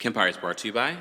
Kempire is brought to you by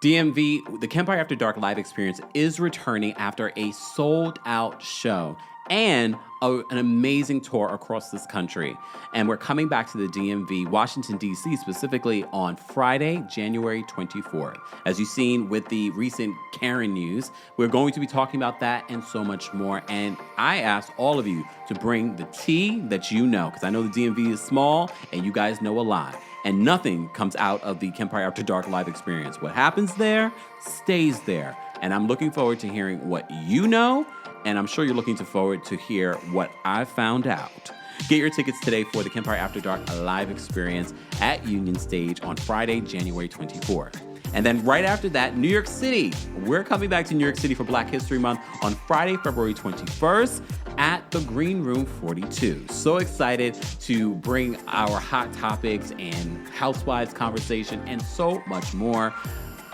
DMV. The Kempire After Dark live experience is returning after a sold-out show and an amazing tour across this country. And we're coming back to the DMV, Washington, D.C., specifically on Friday, January 24th. As you've seen with the recent Karen news, we're going to be talking about that and so much more. And I asked all of you to bring the tea that you know, because I know the DMV is small and you guys know a lot. And nothing comes out of the Kempire After Dark live experience. What happens there stays there. And I'm looking forward to hearing what you know, and I'm sure you're looking forward to hear what I found out. Get your tickets today for the Kempire After Dark live experience at Union Stage on Friday, January 24th. And then right after that, New York City. We're coming back to New York City for Black History Month on Friday, February 21st at the Green Room 42. So excited to bring our hot topics and housewives conversation and so much more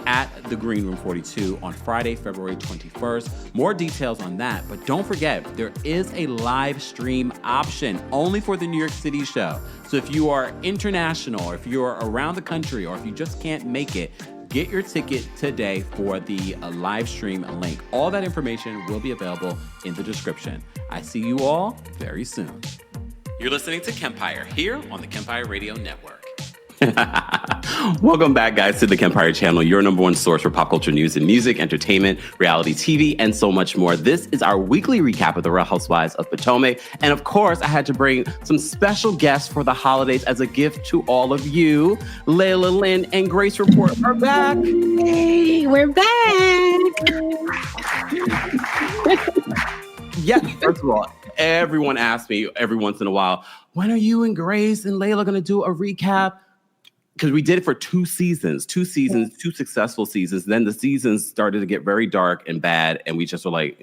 at the Green Room 42 on Friday, February 21st. More details on that, but don't forget, there is a live stream option only for the New York City show. So if you are international, or if you're around the country, or if you just can't make it, get your ticket today for the live stream link. All that information will be available in the description. I see you all very soon. You're listening to Kempire here on the Kempire Radio Network. Welcome back, guys, to the Kempire channel, your number one source for pop culture news and music, entertainment, reality TV, and so much more. This is our weekly recap of the Real Housewives of Potomac. And of course, I had to bring some special guests for the holidays as a gift to all of you. Layla, Lynn, and Grace Report are back. Hey, we're back. Yeah, first of all, everyone asks me every once in a while, when are you and Grace and Layla going to do a recap? Because we did it for two seasons, two successful seasons. Then the seasons started to get very dark and bad, and we just were like,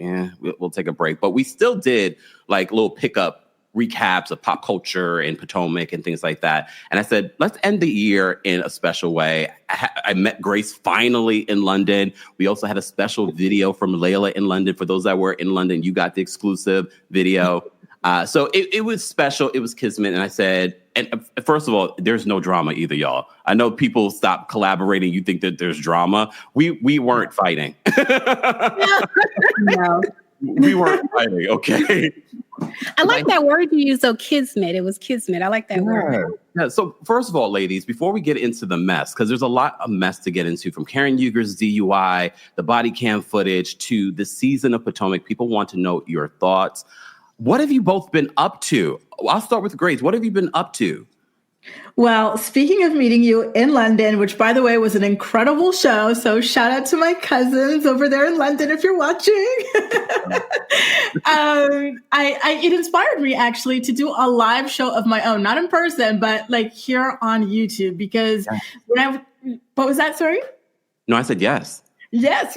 we'll take a break. But we still did like little pickup recaps of pop culture and Potomac and things like that. And I said, let's end the year in a special way. I met Grace finally in London. We also had a special video from Layla in London. For those that were in London, you got the exclusive video. So it was special. It was kismet. And I said, and first of all, there's no drama either, y'all. I know people stop collaborating. You think that there's drama. We weren't fighting. No. We weren't fighting, okay? I like that word you used, though, kismet. It was kismet. I like that word. Yeah. So first of all, ladies, before we get into the mess, because there's a lot of mess to get into, from Karen Huger's DUI, the body cam footage, to the season of Potomac, people want to know your thoughts. What have you both been up to? I'll start with Grace. What have you been up to? Well, speaking of meeting you in London, which, by the way, was an incredible show. So shout out to my cousins over there in London if you're watching. It inspired me, actually, to do a live show of my own, not in person, but like here on YouTube. Because what was that, sorry? No, I said yes. Yes.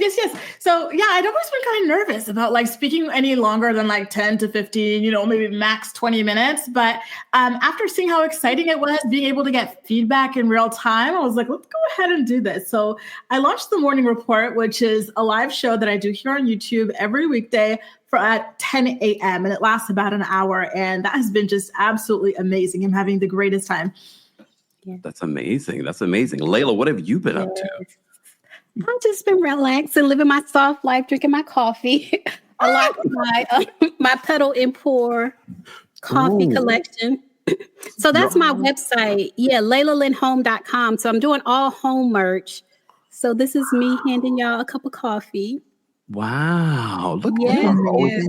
So yeah, I'd always been kind of nervous about like speaking any longer than like 10 to 15, maybe max 20 minutes. But after seeing how exciting it was, being able to get feedback in real time, I was like, let's go ahead and do this. So I launched the Morning Report, which is a live show that I do here on YouTube every weekday at 10 a.m. And it lasts about an hour. And that has been just absolutely amazing. I'm having the greatest time. Yeah. That's amazing. Layla, what have you been up to? I've just been relaxing, living my soft life, drinking my coffee. I like my Pedal and Pour coffee collection. So that's my website. Yeah, LaylaLynnHome.com. So I'm doing all home merch. So this is me handing y'all a cup of coffee. Wow. Look at you.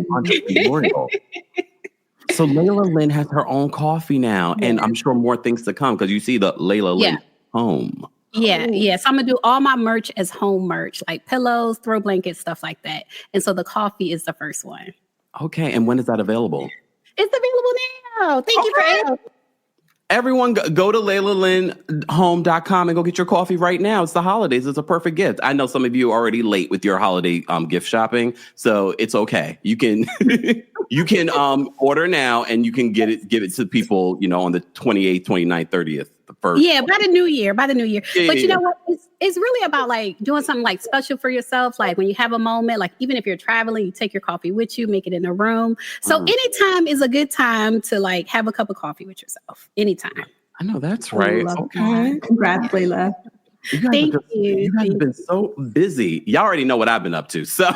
Entrepreneurial. So Layla Lynn has her own coffee now. Yeah. And I'm sure more things to come, because you see the Layla Lynn Home. Yeah. So I'm going to do all my merch as home merch, like pillows, throw blankets, stuff like that. And so the coffee is the first one. Okay. And when is that available? It's available now. Thank you for asking. Everyone go to LaylaLynnHome.com and go get your coffee right now. It's the holidays. It's a perfect gift. I know some of you are already late with your holiday gift shopping, so it's okay. You can you can order now, and you can give it to people, on the 28th, 29th, 30th. First. Yeah, by the new year. Yeah, but you know what? It's really about like doing something like special for yourself. Like when you have a moment, like even if you're traveling, you take your coffee with you, make it in a room. So anytime is a good time to like have a cup of coffee with yourself. Anytime. I know that's right. Okay. Congrats, Layla. Thank you. You guys have been so busy. Y'all already know what I've been up to. So,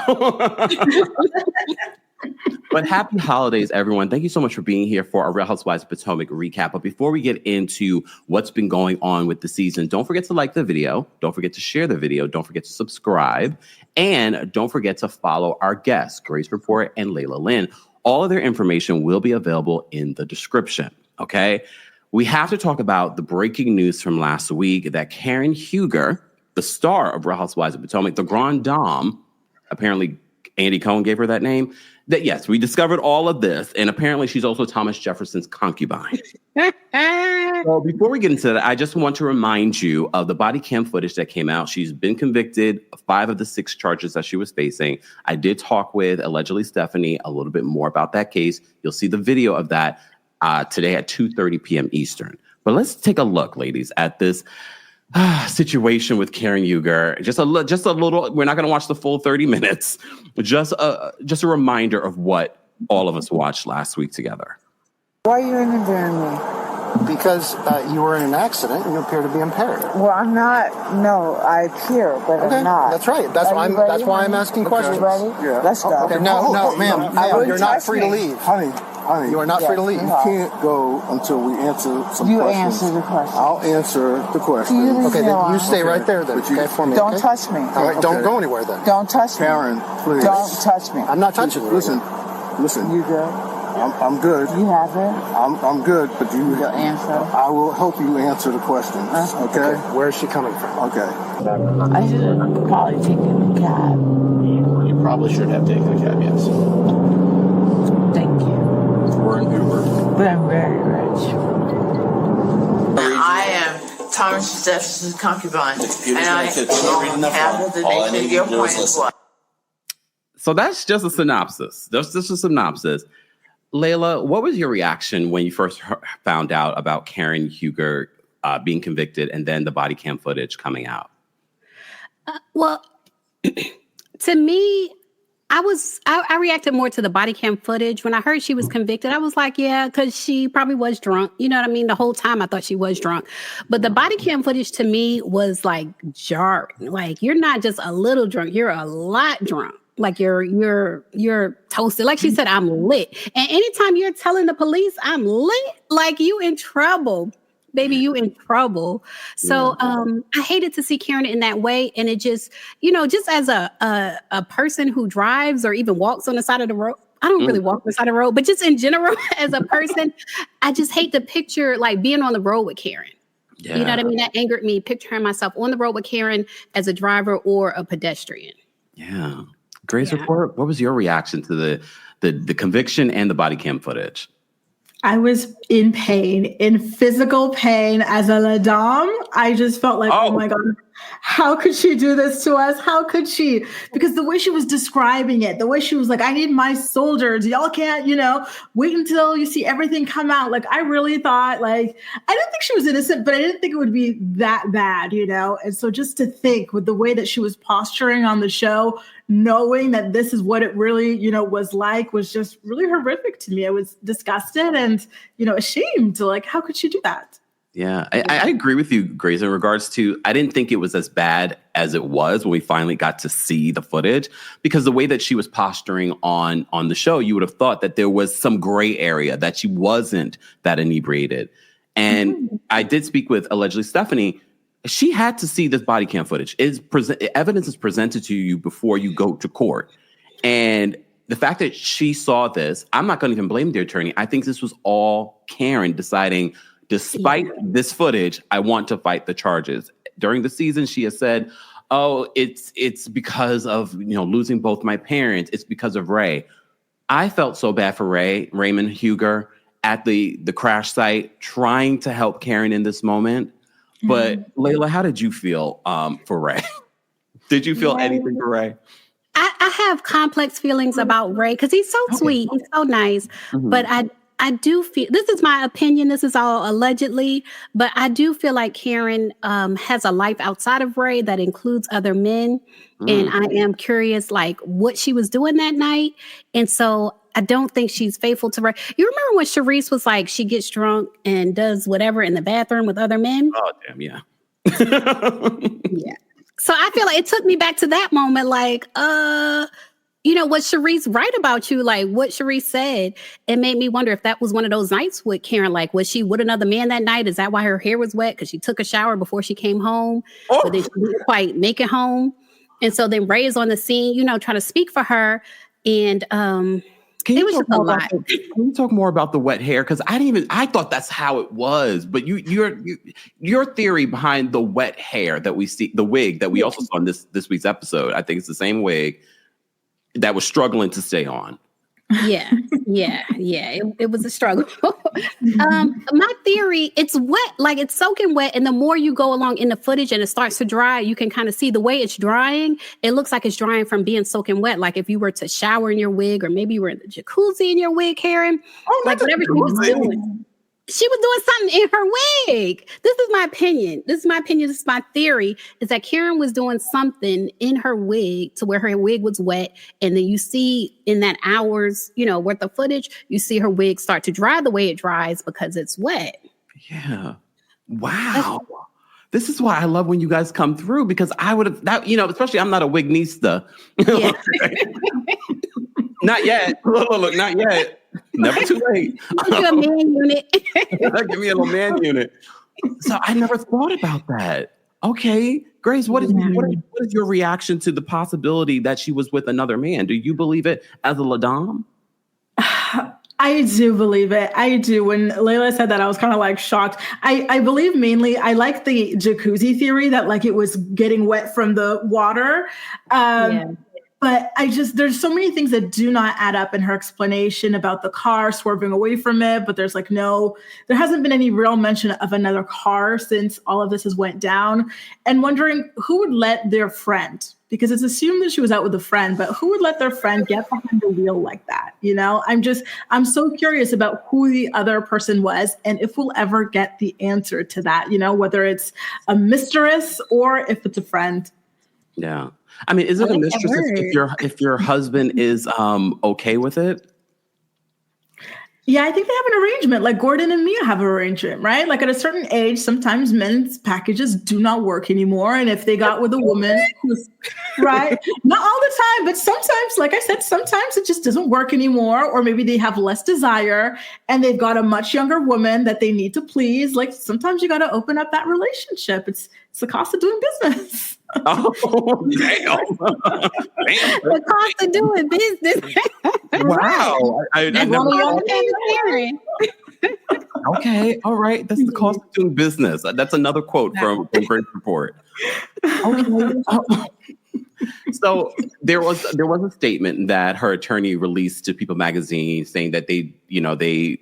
but happy holidays, everyone. Thank you so much for being here for our Real Housewives of Potomac recap. But before we get into what's been going on with the season, don't forget to like the video. Don't forget to share the video. Don't forget to subscribe. And don't forget to follow our guests, Grace Report and Layla Lynn. All of their information will be available in the description. Okay? We have to talk about the breaking news from last week that Karen Huger, the star of Real Housewives of Potomac, the Grand Dame, apparently Andy Cohen gave her that name, that yes, we discovered all of this, and apparently she's also Thomas Jefferson's concubine. So before we get into that, I just want to remind you of the body cam footage that came out. She's been convicted of 5 of the 6 charges that she was facing. I did talk with allegedly Stephanie a little bit more about that case. You'll see the video of that today at 2:30 p.m. Eastern. But let's take a look, ladies, at this situation with Karen Huger. Just a little. We're not going to watch the full 30 minutes. Just a reminder of what all of us watched last week together. Why are you interviewing me? Because you were in an accident and you appear to be impaired. Well, I'm not. No, I appear, but Okay, I'm not. that's right. That's why I'm asking questions. You ready? Yeah. Let's go. Okay, no, ma'am. You're not free to leave. Honey, You are not free to leave. you can't go until we answer some You questions. answer the question. I'll answer the question. You Okay, then you stay Okay. right there then. But you- Okay, for me. Don't okay? touch me. All right, don't Okay. go anywhere then. Don't touch me. Karen, please. Don't touch me. I'm not touching you. Listen. You good? I'm good. You have it? I'm good, but You'll answer. I will help you answer the questions. Okay? Where is she coming from? Okay. I should have probably taken a cab. You probably should have taken a cab, yes. Thank you. We're in Uber. But I'm very rich. I am Thomas Jefferson's concubine, and I have the nature of your point as well. So that's just a synopsis. That's just a synopsis. Layla, what was your reaction when you first found out about Karen Huger being convicted and then the body cam footage coming out? Well, to me, I reacted more to the body cam footage. When I heard she was convicted, I was like, yeah, because she probably was drunk. You know what I mean? The whole time I thought she was drunk. But the body cam footage to me was like jarring. Like, you're not just a little drunk, you're a lot drunk. Like you're toasted. Like she said, I'm lit. And anytime you're telling the police I'm lit, like you in trouble. Baby, you in trouble. So I hated to see Karen in that way. And it just, just as a person who drives or even walks on the side of the road, I don't really walk on the side of the road, but just in general, as a person, I just hate the picture like being on the road with Karen. Yeah. You know what I mean? That angered me, picturing myself on the road with Karen as a driver or a pedestrian. Yeah. Grace Report, what was your reaction to the conviction and the body cam footage? I was in pain, in physical pain as a la dame. I just felt like, oh my God, how could she do this to us? How could she? Because the way she was describing it, the way she was like, I need my soldiers. Y'all can't, wait until you see everything come out. Like, I really thought, like, I didn't think she was innocent, but I didn't think it would be that bad, And so just to think with the way that she was posturing on the show, knowing that this is what it really, was like, was just really horrific to me. I was disgusted and, ashamed to like, how could she do that? Yeah, I agree with you, Grace, in regards to, I didn't think it was as bad as it was when we finally got to see the footage, because the way that she was posturing on the show, you would have thought that there was some gray area, that she wasn't that inebriated. And I did speak with allegedly Stephanie. She had to see this body cam footage. Evidence is presented to you before you go to court. And the fact that she saw this, I'm not going to even blame the attorney. I think this was all Karen deciding, despite this footage, I want to fight the charges. During the season, she has said, oh, it's because of, losing both my parents. It's because of Ray. I felt so bad for Raymond Huger at the crash site, trying to help Karen in this moment. But Layla, how did you feel for Ray? Did you feel anything for Ray? I have complex feelings about Ray because he's so sweet. He's so nice. But I do feel, this is my opinion, this is all allegedly, but I do feel like Karen has a life outside of Ray that includes other men. And I am curious, like, what she was doing that night. And so I don't think she's faithful to Ray. You remember when Charisse was like, she gets drunk and does whatever in the bathroom with other men? Oh, damn, yeah. Yeah. So I feel like it took me back to that moment, like, was Sharice right about you? Like what Sharice said, it made me wonder if that was one of those nights with Karen. Like, was she with another man that night? Is that why her hair was wet? Because she took a shower before she came home, but then she didn't quite make it home. And so then Ray is on the scene, trying to speak for her. And it was just a lot. Can you talk more about the wet hair? Because I thought that's how it was. But your theory behind the wet hair that we see, the wig that we also saw in this week's episode, I think it's the same wig that was struggling to stay on. Yeah. It was a struggle. My theory, it's wet, like it's soaking wet. And the more you go along in the footage and it starts to dry, you can kind of see the way it's drying. It looks like it's drying from being soaking wet. Like if you were to shower in your wig, or maybe you were in the jacuzzi in your wig, Karen. Like whatever she was doing. She was doing something in her wig. This is my opinion. This is my theory, is that Karen was doing something in her wig to where her wig was wet. And then you see in that hour's, worth of footage, you see her wig start to dry the way it dries because it's wet. Yeah. Wow. This is why I love when you guys come through, because I would have, especially I'm not a wignista. Yeah. Not yet. Look, not yet. Never too late. Give you a man unit. Give me a little man unit. So I never thought about that. Okay, Grace, what is your reaction to the possibility that she was with another man? Do you believe it as a Ladam? I do believe it. I do. When Layla said that, I was kind of like shocked. I believe mainly, I like the jacuzzi theory that like it was getting wet from the water. But there's so many things that do not add up in her explanation about the car swerving away from it. But there's there hasn't been any real mention of another car since all of this has went down. And wondering who would let their friend, because it's assumed that she was out with a friend, but who would let their friend get behind the wheel like that? I'm so curious about who the other person was and if we'll ever get the answer to that, whether it's a mistress or if it's a friend. Yeah. I mean, is it a mistress if your husband is okay with it? Yeah, I think they have an arrangement. Like Gordon and Mia have an arrangement, right? Like at a certain age, sometimes men's packages do not work anymore. And if they got with a woman who's right, not all the time, but sometimes, like I said, sometimes it just doesn't work anymore. Or maybe they have less desire and they've got a much younger woman that they need to please. Like sometimes you got to open up that relationship. It's the cost of doing business. Oh, damn. The cost of doing business. Wow. I never Okay. All right. That's the cost of doing business. That's another quote from Grace Report. Okay. So there was a statement that her attorney released to People magazine saying that they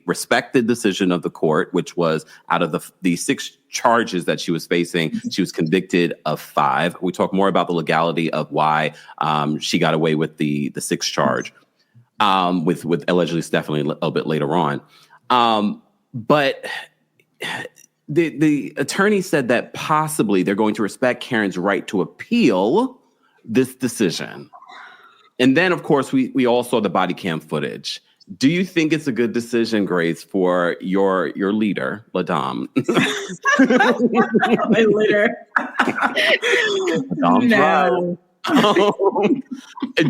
respect the decision of the court, which was out of the 6 charges that she was facing, she was convicted of 5. We talk more about the legality of why she got away with the 6th charge, with allegedly Stephanie a little bit later on. But the attorney said that possibly they're going to respect Karen's right to appeal this decision. And then, of course, we all saw the body cam footage. Do you think it's a good decision, Grace, for your leader, Ladam? My leader. No.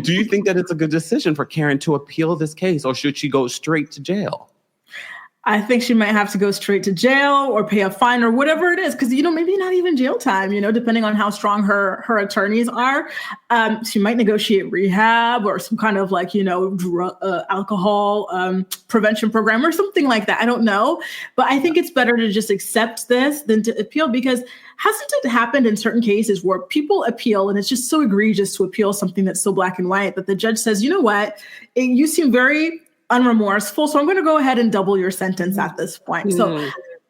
Do you think that it's a good decision for Karen to appeal this case, or should she go straight to jail? I think she might have to go straight to jail or pay a fine or whatever it is. Because, maybe not even jail time, depending on how strong her attorneys are. She might negotiate rehab or some kind of alcohol prevention program or something like that. I don't know. But I think it's better to just accept this than to appeal, because hasn't it happened in certain cases where people appeal and it's just so egregious to appeal something that's so black and white that the judge says, you know what, you seem very unremorseful, so I'm going to go ahead and double your sentence at this point. So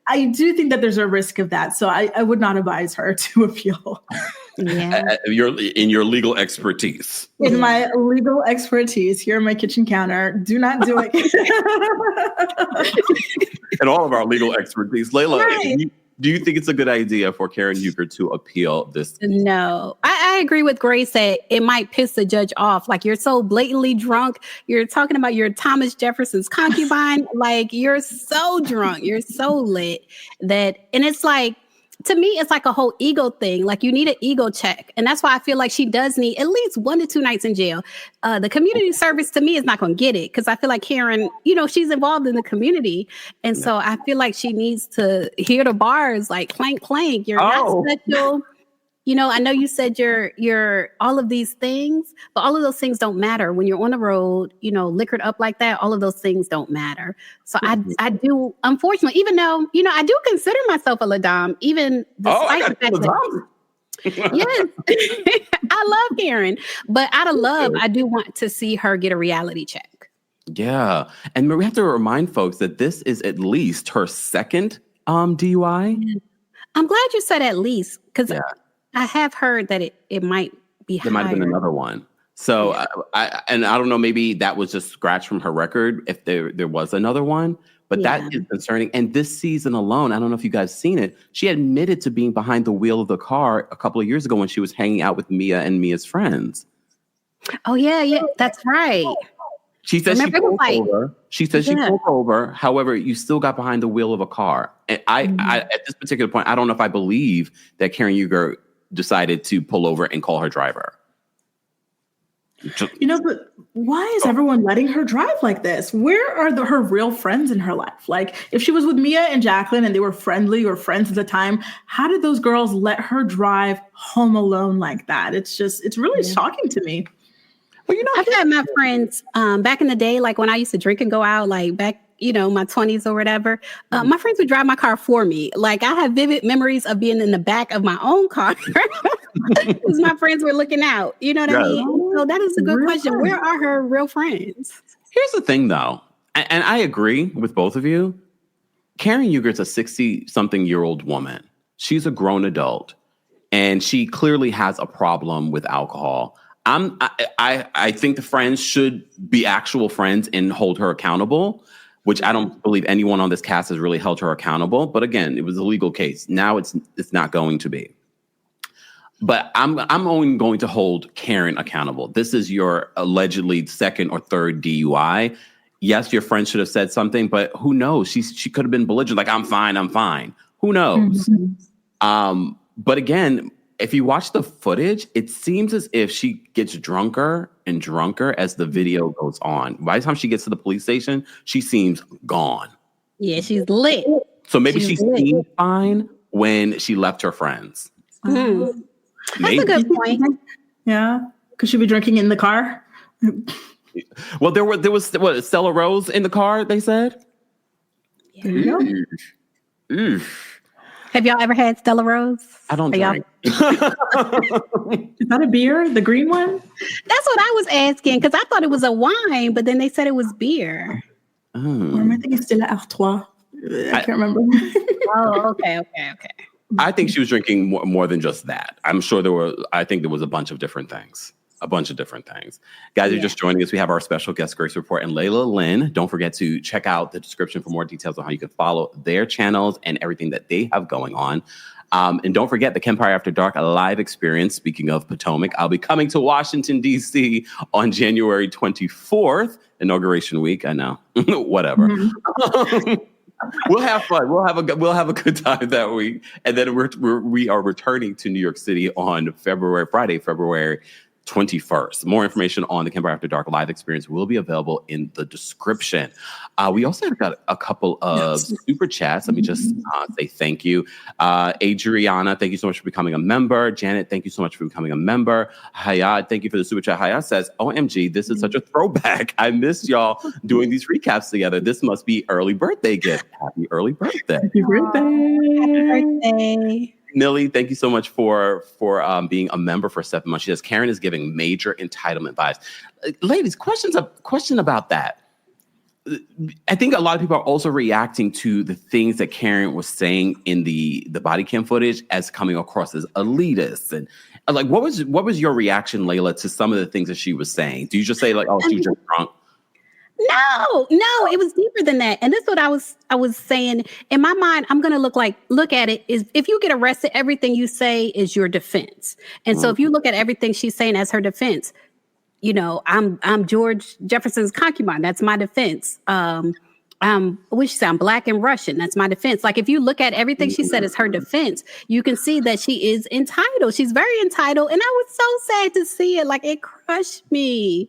I do think that there's a risk of that. So I would not advise her to appeal. Yeah. In your legal expertise. In my legal expertise, here on my kitchen counter, do not do it. In all of our legal expertise. Layla, right. Do you think it's a good idea for Karen Huger to appeal this? No, I agree with Grace that it might piss the judge off. Like, you're so blatantly drunk. You're talking about your Thomas Jefferson's concubine. Like, you're so drunk. You're so lit and it's like, to me, it's like a whole ego thing. Like you need an ego check. And that's why I feel like she does need at least 1 to 2 nights in jail. The community service to me is not going to get it because I feel like Karen, she's involved in the community. And so I feel like she needs to hear the bars like clank, clank. You're not special. I know you said you're all of these things, but all of those things don't matter when you're on the road, liquored up like that. All of those things don't matter. So I do, unfortunately, even though, I do consider myself a Ladam, even despite the fact that, yes, I love Karen, but out of love, I do want to see her get a reality check. Yeah. And we have to remind folks that this is at least her second DUI. I'm glad you said at least, because I have heard that it might be higher. There might have been another one. So I don't know, maybe that was just scratched from her record if there was another one, but that is concerning. And this season alone, I don't know if you guys seen it, she admitted to being behind the wheel of the car a couple of years ago when she was hanging out with Mia and Mia's friends. Oh, yeah, that's right. She said she pulled over. She said she pulled over. However, you still got behind the wheel of a car. And I at this particular point, I don't know if I believe that Karen Uger decided to pull over and call her driver. But why is everyone letting her drive like this? Where are her real friends in her life? Like, if she was with Mia and Jacqueline and they were friendly or friends at the time, how did those girls let her drive home alone like that? It's really shocking to me. Well, I've had my friends back in the day, like when I used to drink and go out, like back, my 20s or whatever. My friends would drive my car for me. Like I have vivid memories of being in the back of my own car because my friends were looking out. You know what I mean? So that is a good question. Where are her real friends? Here's the thing, though, and I agree with both of you. Karen Uger's a 60-something-year-old woman. She's a grown adult, and she clearly has a problem with alcohol. I think the friends should be actual friends and hold her accountable, which I don't believe anyone on this cast has really held her accountable. But again, it was a legal case. Now it's not going to be. But I'm only going to hold Karen accountable. This is your allegedly second or third DUI. Yes, your friend should have said something, but who knows? She could have been belligerent, like I'm fine. Who knows? Mm-hmm. But again, if you watch the footage, it seems as if she gets drunker and drunker as the video goes on. By the time she gets to the police station, she seems gone. Yeah, she's lit. So maybe she seemed fine when she left her friends. Mm-hmm. That's a good point. Yeah. Could she be drinking in the car? Well, there was Stella Rose in the car, they said? Yeah. Have y'all ever had Stella Rose? I don't drink. Is that a beer? The green one? That's what I was asking, because I thought it was a wine, but then they said it was beer. Or am I thinking Stella Artois? I can't remember. Oh, okay. I think she was drinking more than just that. I'm sure I think there was a bunch of different things. Guys, you're just joining us. We have our special guest Grace Report and Layla Lynn. Don't forget to check out the description for more details on how you can follow their channels and everything that they have going on. And don't forget the Kempire After Dark, a live experience. Speaking of Potomac, I'll be coming to Washington, D.C. on January 24th, inauguration week. I know, whatever. Mm-hmm. We'll have fun. We'll have a good time that week, and then we are returning to New York City on Friday, February 21st. More information on the Kempire After Dark live experience will be available in the description. We also have got a couple of super chats. Let me just say thank you. Adriana, thank you so much for becoming a member. Janet, thank you so much for becoming a member. Hayat, thank you for the super chat. Hayat says, OMG, this is such a throwback. I miss y'all doing these recaps together. This must be early birthday gift. Happy early birthday. Happy birthday. Happy birthday. Millie, thank you so much for being a member for 7 months. She says, Karen is giving major entitlement vibes. Ladies, question about that. I think a lot of people are also reacting to the things that Karen was saying in the body cam footage as coming across as elitist. And like, what was your reaction, Layla, to some of the things that she was saying? Do you just say like, oh, she was just drunk? No, it was deeper than that. And this is what I was saying. In my mind, I'm going to look at it is if you get arrested, everything you say is your defense. And so if you look at everything she's saying as her defense, I'm George Jefferson's concubine. That's my defense. what she said, I'm Black and Russian. That's my defense. Like, if you look at everything she said as her defense, you can see that she is entitled. She's very entitled. And I was so sad to see it. Like, it crushed me.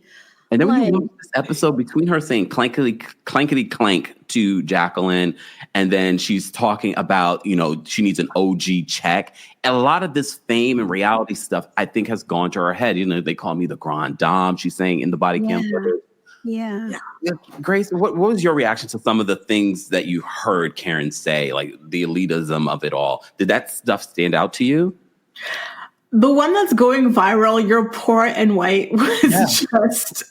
And then when you look at this episode, between her saying clankety clank to Jacqueline, and then she's talking about, you know, she needs an OG check. And a lot of this fame and reality stuff, I think, has gone to her head. You know, they call me the Grand Dame, she's saying in the body cam footage. Yeah. Grace, what was your reaction to some of the things that you heard Karen say, like the elitism of it all? Did that stuff stand out to you? The one that's going viral, "You're poor and white," was just...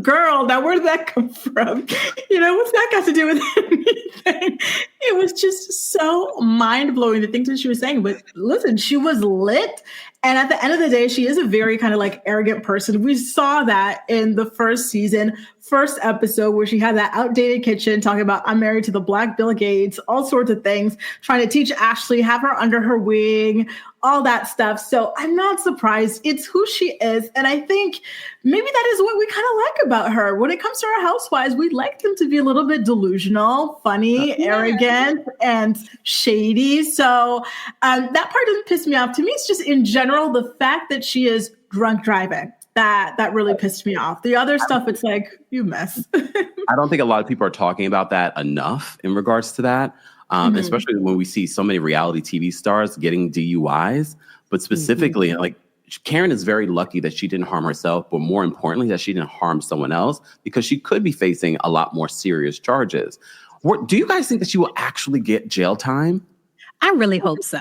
Girl, now where did that come from? You know, what's that got to do with anything? It was just so mind-blowing, the things that she was saying. But listen, she was lit. And at the end of the day, she is a very kind of like arrogant person. We saw that in the first season, first episode, where she had that outdated kitchen talking about, I'm married to the Black Bill Gates, all sorts of things, trying to teach Ashley, have her under her wing, all that stuff. So I'm not surprised. It's who she is. And I think maybe that is what we kind of like about her. When it comes to our housewives, we like them to be a little bit delusional, funny, arrogant, and shady. So that part doesn't piss me off. To me, it's just in general, the fact that she is drunk driving. That really pissed me off. The other stuff, it's like, you mess. I don't think a lot of people are talking about that enough in regards to that. Especially when we see so many reality TV stars getting DUIs, but specifically, like, Karen is very lucky that she didn't harm herself, but more importantly, that she didn't harm someone else, because she could be facing a lot more serious charges. Do you guys think that she will actually get jail time? I really hope so.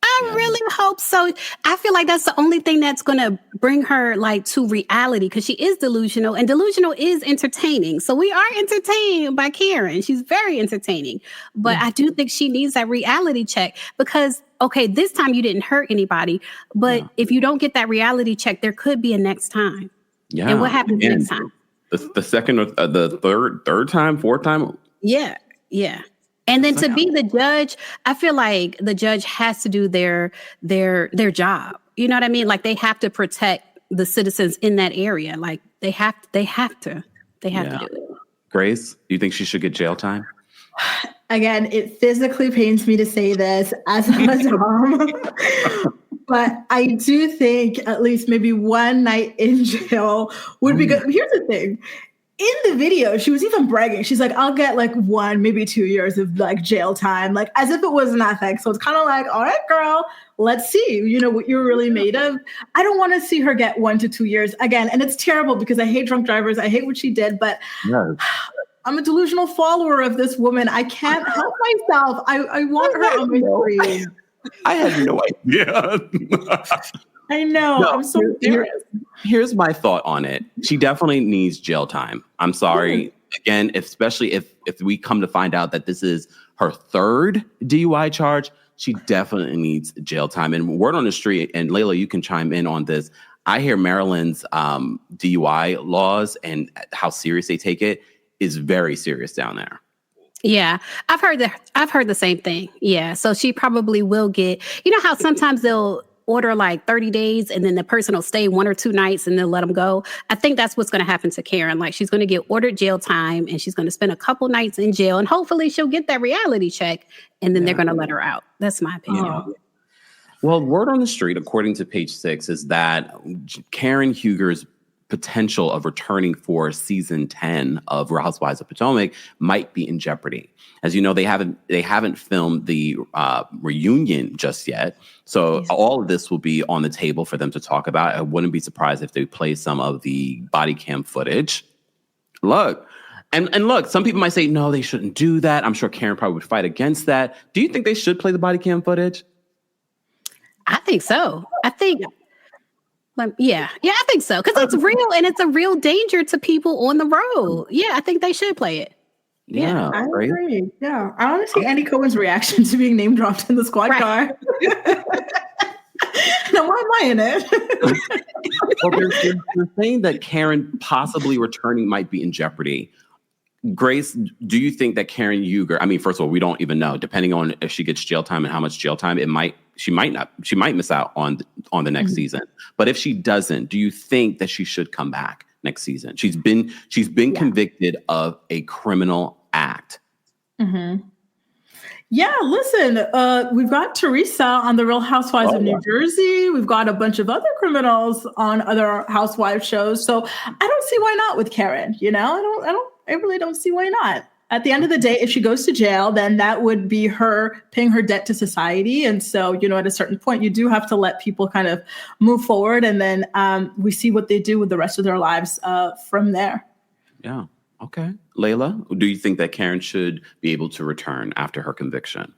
I really hope so. I feel like that's the only thing that's going to bring her like to reality, because she is delusional, and delusional is entertaining. So we are entertained by Karen. She's very entertaining. But I do think she needs that reality check, because, okay, this time you didn't hurt anybody. But if you don't get that reality check, there could be a next time. Yeah. And what happens next time? The second or the third time, fourth time? Yeah. Yeah. And then to be the judge, I feel like the judge has to do their job. You know what I mean? Like, they have to protect the citizens in that area. Like, they have to do it. Grace, do you think she should get jail time? Again, it physically pains me to say this as a mom, but I do think at least maybe one night in jail would be good. Here's the thing. In the video, she was even bragging. She's like, I'll get like 1, maybe 2 years of like jail time, like as if it was nothing. So it's kind of like, all right, girl, let's see, you know, what you're really made of. I don't want to see her get 1 to 2 years again. And it's terrible, because I hate drunk drivers. I hate what she did, but I'm a delusional follower of this woman. I can't help myself. I want her on my screen. I had no idea. I know. No, I'm so serious. Here's my thought on it. She definitely needs jail time. I'm sorry. Again, especially if we come to find out that this is her third DUI charge, she definitely needs jail time. And word on the street, and Layla, you can chime in on this. I hear Maryland's DUI laws and how serious they take it is very serious down there. Yeah, I've heard the same thing. Yeah, so she probably will get, you know how sometimes they'll order like 30 days and then the person will stay 1 or 2 nights and they'll let them go. I think that's what's going to happen to Karen. Like, she's going to get ordered jail time, and she's going to spend a couple nights in jail, and hopefully she'll get that reality check, and then they're going to let her out. That's my opinion. Well, word on the street, according to Page 6, is that Karen Huger's potential of returning for season 10 of Real Housewives of Potomac might be in jeopardy. As you know, they haven't filmed the reunion just yet. So all of this will be on the table for them to talk about. I wouldn't be surprised if they play some of the body cam footage. Look, and look, some people might say, no, they shouldn't do that. I'm sure Karen probably would fight against that. Do you think they should play the body cam footage? I think so. I think so. Because it's real, and it's a real danger to people on the road. Yeah, I think they should play it. Yeah, I agree. Yeah, I want to see Andy Cohen's reaction to being name dropped in the squad car. Now, why am I in it? Well, they're saying that Karen possibly returning might be in jeopardy. Grace, do you think that Karen Huger, I mean, first of all, we don't even know, depending on if she gets jail time and how much jail time, she might miss out on the next season. But if she doesn't, do you think that she should come back next season? She's been convicted of a criminal act. Mm-hmm. Yeah, listen, we've got Teresa on the Real Housewives of New Jersey. We've got a bunch of other criminals on other housewife shows. So I don't see why not with Karen. You know, I really don't see why not. At the end of the day, if she goes to jail, then that would be her paying her debt to society. And so, you know, at a certain point, you do have to let people kind of move forward. And then we see what they do with the rest of their lives from there. Yeah. Okay. Layla, do you think that Karen should be able to return after her conviction?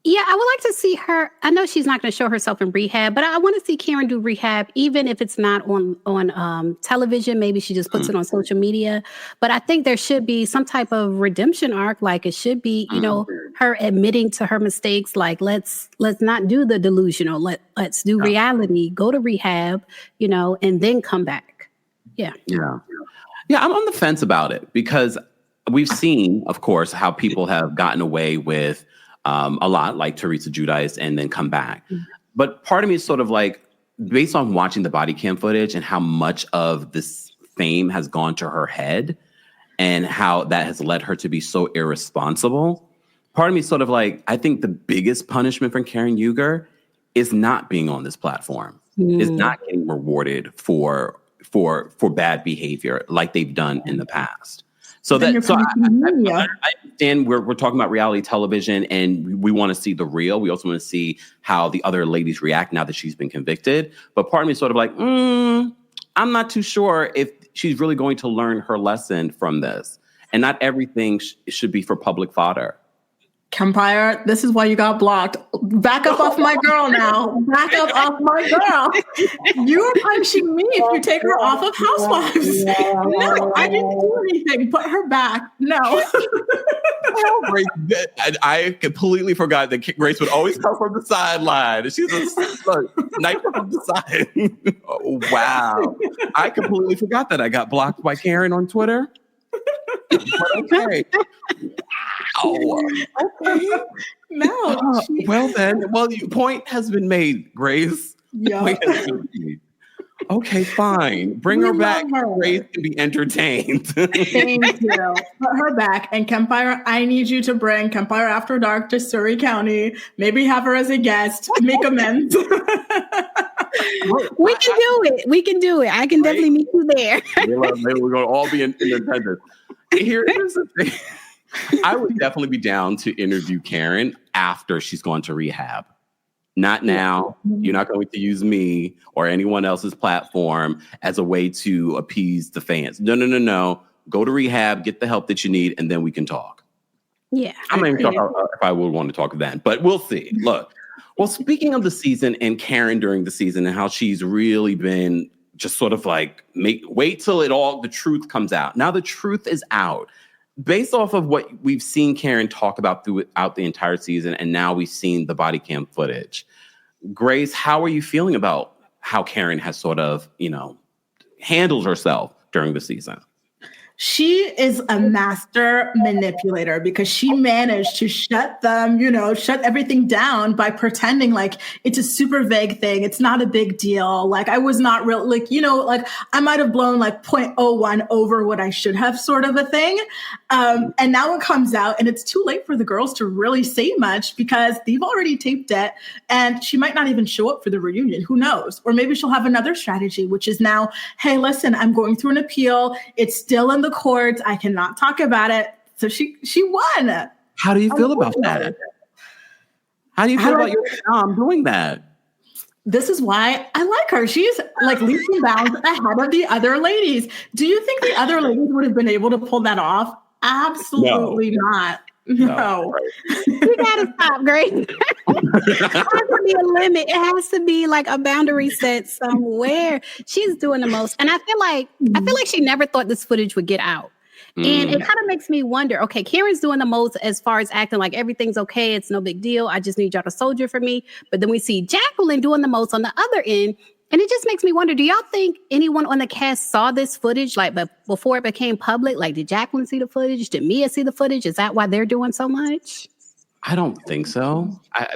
Yeah, I would like to see her. I know she's not going to show herself in rehab, but I want to see Karen do rehab, even if it's not on television. Maybe she just puts it on social media. But I think there should be some type of redemption arc. Like it should be, you know, her admitting to her mistakes. Like let's not do the delusional. Let's do reality. Go to rehab, you know, and then come back. Yeah. Yeah. Yeah, I'm on the fence about it because we've seen, of course, how people have gotten away with a lot, like Teresa Giudice, and then come back. Mm-hmm. But part of me is sort of like, based on watching the body cam footage and how much of this fame has gone to her head and how that has led her to be so irresponsible, part of me is sort of like, I think the biggest punishment from Karen Huger is not being on this platform, is not getting rewarded for bad behavior like they've done in the past. So I understand we're talking about reality television and we want to see the real. We also want to see how the other ladies react now that she's been convicted. But part of me is sort of like, I'm not too sure if she's really going to learn her lesson from this. And not everything should be for public fodder. Kempire, this is why you got blocked. Back up off my girl now. Back up off my girl. You are punishing me if you take her off of Housewives. No, I didn't do anything. Put her back. No. I completely forgot that Grace would always come from the sideline. She's a sniper from the side. Oh, wow. I completely forgot that I got blocked by Karen on Twitter. But okay. Okay. No. Well then, your point has been made, Grace. Yeah. Okay, fine. Bring her back. Grace can be entertained. Thank you. Put her back. And Kempire, I need you to bring Kempire After Dark to Surrey County. Maybe have her as a guest. Make amends. We can do it. We can do it. I can definitely meet you there. Maybe we're going to all be in attendance. Here's the thing. I would definitely be down to interview Karen after she's gone to rehab. Not now. You're not going to use me or anyone else's platform as a way to appease the fans. No. Go to rehab, get the help that you need, and then we can talk. Yeah. I'm not even sure if I would want to talk then, but we'll see. Look, well, speaking of the season and Karen during the season and how she's really been just sort of like, wait till the truth comes out. Now the truth is out. Based off of what we've seen Karen talk about throughout the entire season, and now we've seen the body cam footage. Grace, how are you feeling about how Karen has sort of, handled herself during the season? She is a master manipulator because she managed to shut everything down by pretending like it's a super vague thing. It's not a big deal. Like I was not real, I might have blown like 0.01 over what I should have, sort of a thing. And now it comes out and it's too late for the girls to really say much because they've already taped it and she might not even show up for the reunion. Who knows? Or maybe she'll have another strategy, which is now, hey, listen, I'm going through an appeal. It's still in the courts. I cannot talk about it. So she won. How do you feel about that? How do you feel about your mom doing that? This is why I like her. She's like leaps and bounds ahead of the other ladies. Do you think the other ladies would have been able to pull that off? Absolutely not. No. You gotta stop, Grace. It has to be a limit. It has to be like a boundary set somewhere. She's doing the most. And I feel like she never thought this footage would get out. And it kind of makes me wonder, okay, Karen's doing the most as far as acting like everything's okay. It's no big deal. I just need y'all to soldier for me. But then we see Jacqueline doing the most on the other end. And it just makes me wonder, do y'all think anyone on the cast saw this footage, but before it became public? Like, did Jacqueline see the footage? Did Mia see the footage? Is that why they're doing so much? I don't think so.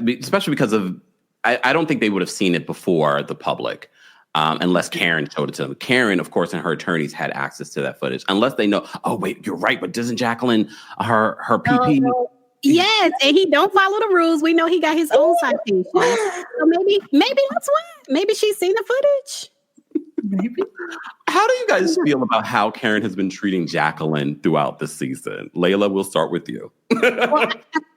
Especially because I don't think they would have seen it before the public. unless Karen showed it to them. Karen, of course, and her attorneys had access to that footage, unless they know, oh, wait, you're right, but doesn't Jacqueline, her PP... Yes, and he don't follow the rules. We know he got his own citation. So maybe that's why. Maybe she's seen the footage. Maybe. How do you guys feel about how Karen has been treating Jacqueline throughout the season? Layla, we'll start with you. Well,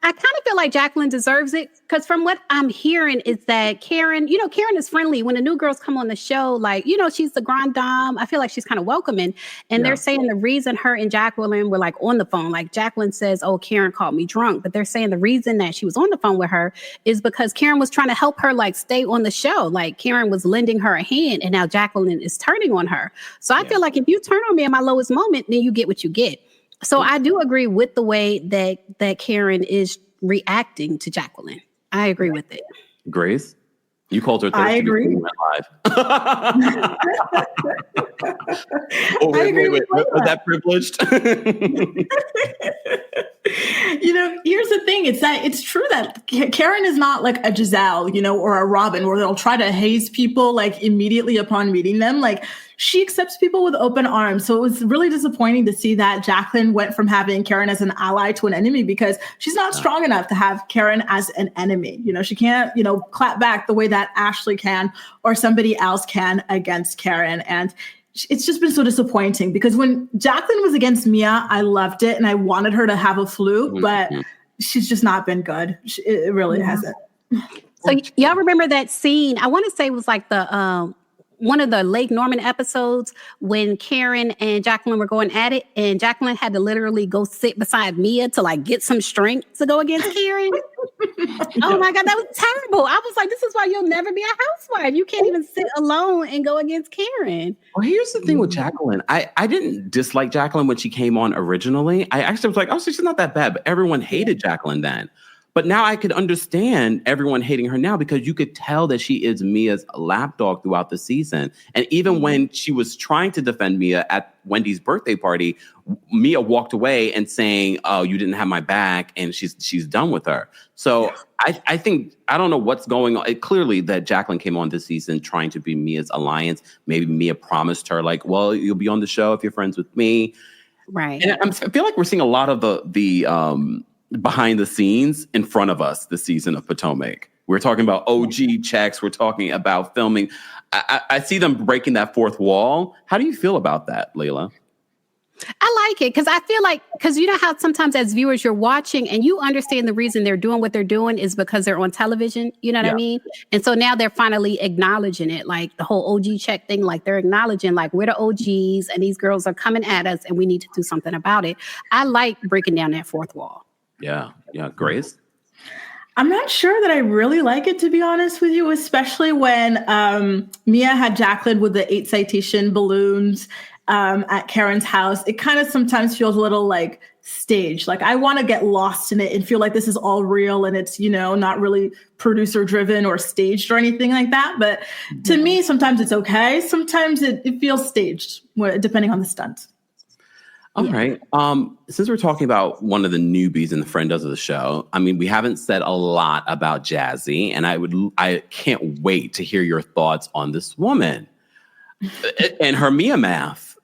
I kind of feel like Jacqueline deserves it because from what I'm hearing is that Karen, Karen is friendly. When the new girls come on the show, like, she's the grande dame. I feel like she's kind of welcoming. And they're saying the reason her and Jacqueline were like on the phone, like Jacqueline says, oh, Karen called me drunk. But they're saying the reason that she was on the phone with her is because Karen was trying to help her like stay on the show. Like Karen was lending her a hand and now Jacqueline is turning on her. So I feel like if you turn on me at my lowest moment, then you get what you get. So I do agree with the way that Karen is reacting to Jacqueline. I agree with it. Grace, you called her thirsty. I agree. Live. I agree with was that privileged? Here's the thing. It's true that Karen is not like a Jazelle, or a Robin where they'll try to haze people like immediately upon meeting them. Like she accepts people with open arms. So it was really disappointing to see that Jacqueline went from having Karen as an ally to an enemy because she's not strong enough to have Karen as an enemy. She can't, clap back the way that Ashley can or somebody else can against Karen. And it's just been so disappointing because when Jacqueline was against Mia, I loved it and I wanted her to have a fluke, but she's just not been good. It really hasn't. So y'all remember that scene? I want to say it was like the one of the Lake Norman episodes when Karen and Jacqueline were going at it, and Jacqueline had to literally go sit beside Mia to like get some strength to go against Karen. Oh my God, that was terrible. I was like, this is why you'll never be a housewife. You can't even sit alone and go against Karen. Well, here's the thing with Jacqueline. I didn't dislike Jacqueline when she came on originally. I actually was like, oh, so she's not that bad, but everyone hated Jacqueline then. But now I could understand everyone hating her now because you could tell that she is Mia's lapdog throughout the season. And even when she was trying to defend Mia at Wendy's birthday party, Mia walked away and saying, oh, you didn't have my back, and she's done with her. So I think, I don't know what's going on. Clearly that Jacqueline came on this season trying to be Mia's alliance. Maybe Mia promised her like, well, you'll be on the show if you're friends with me. Right. And I feel like we're seeing a lot of the behind the scenes in front of us this season of Potomac. We're talking about OG checks. We're talking about filming. I see them breaking that fourth wall. How do you feel about that, Layla? I like it because you know how sometimes as viewers you're watching and you understand the reason they're doing what they're doing is because they're on television. You know what I mean? And so now they're finally acknowledging it, like the whole OG check thing, like they're acknowledging like we're the OGs and these girls are coming at us and we need to do something about it. I like breaking down that fourth wall. Yeah. Grace? I'm not sure that I really like it, to be honest with you, especially when Mia had Jacqueline with the 8 citation balloons at Karen's house. It kind of sometimes feels a little like staged. Like I want to get lost in it and feel like this is all real and it's, not really producer driven or staged or anything like that. But to me, sometimes it's okay. Sometimes it feels staged, depending on the stunt. All right. Since we're talking about one of the newbies and the friendos of the show, I mean, we haven't said a lot about Jazzy, and I can't wait to hear your thoughts on this woman and her Mia math.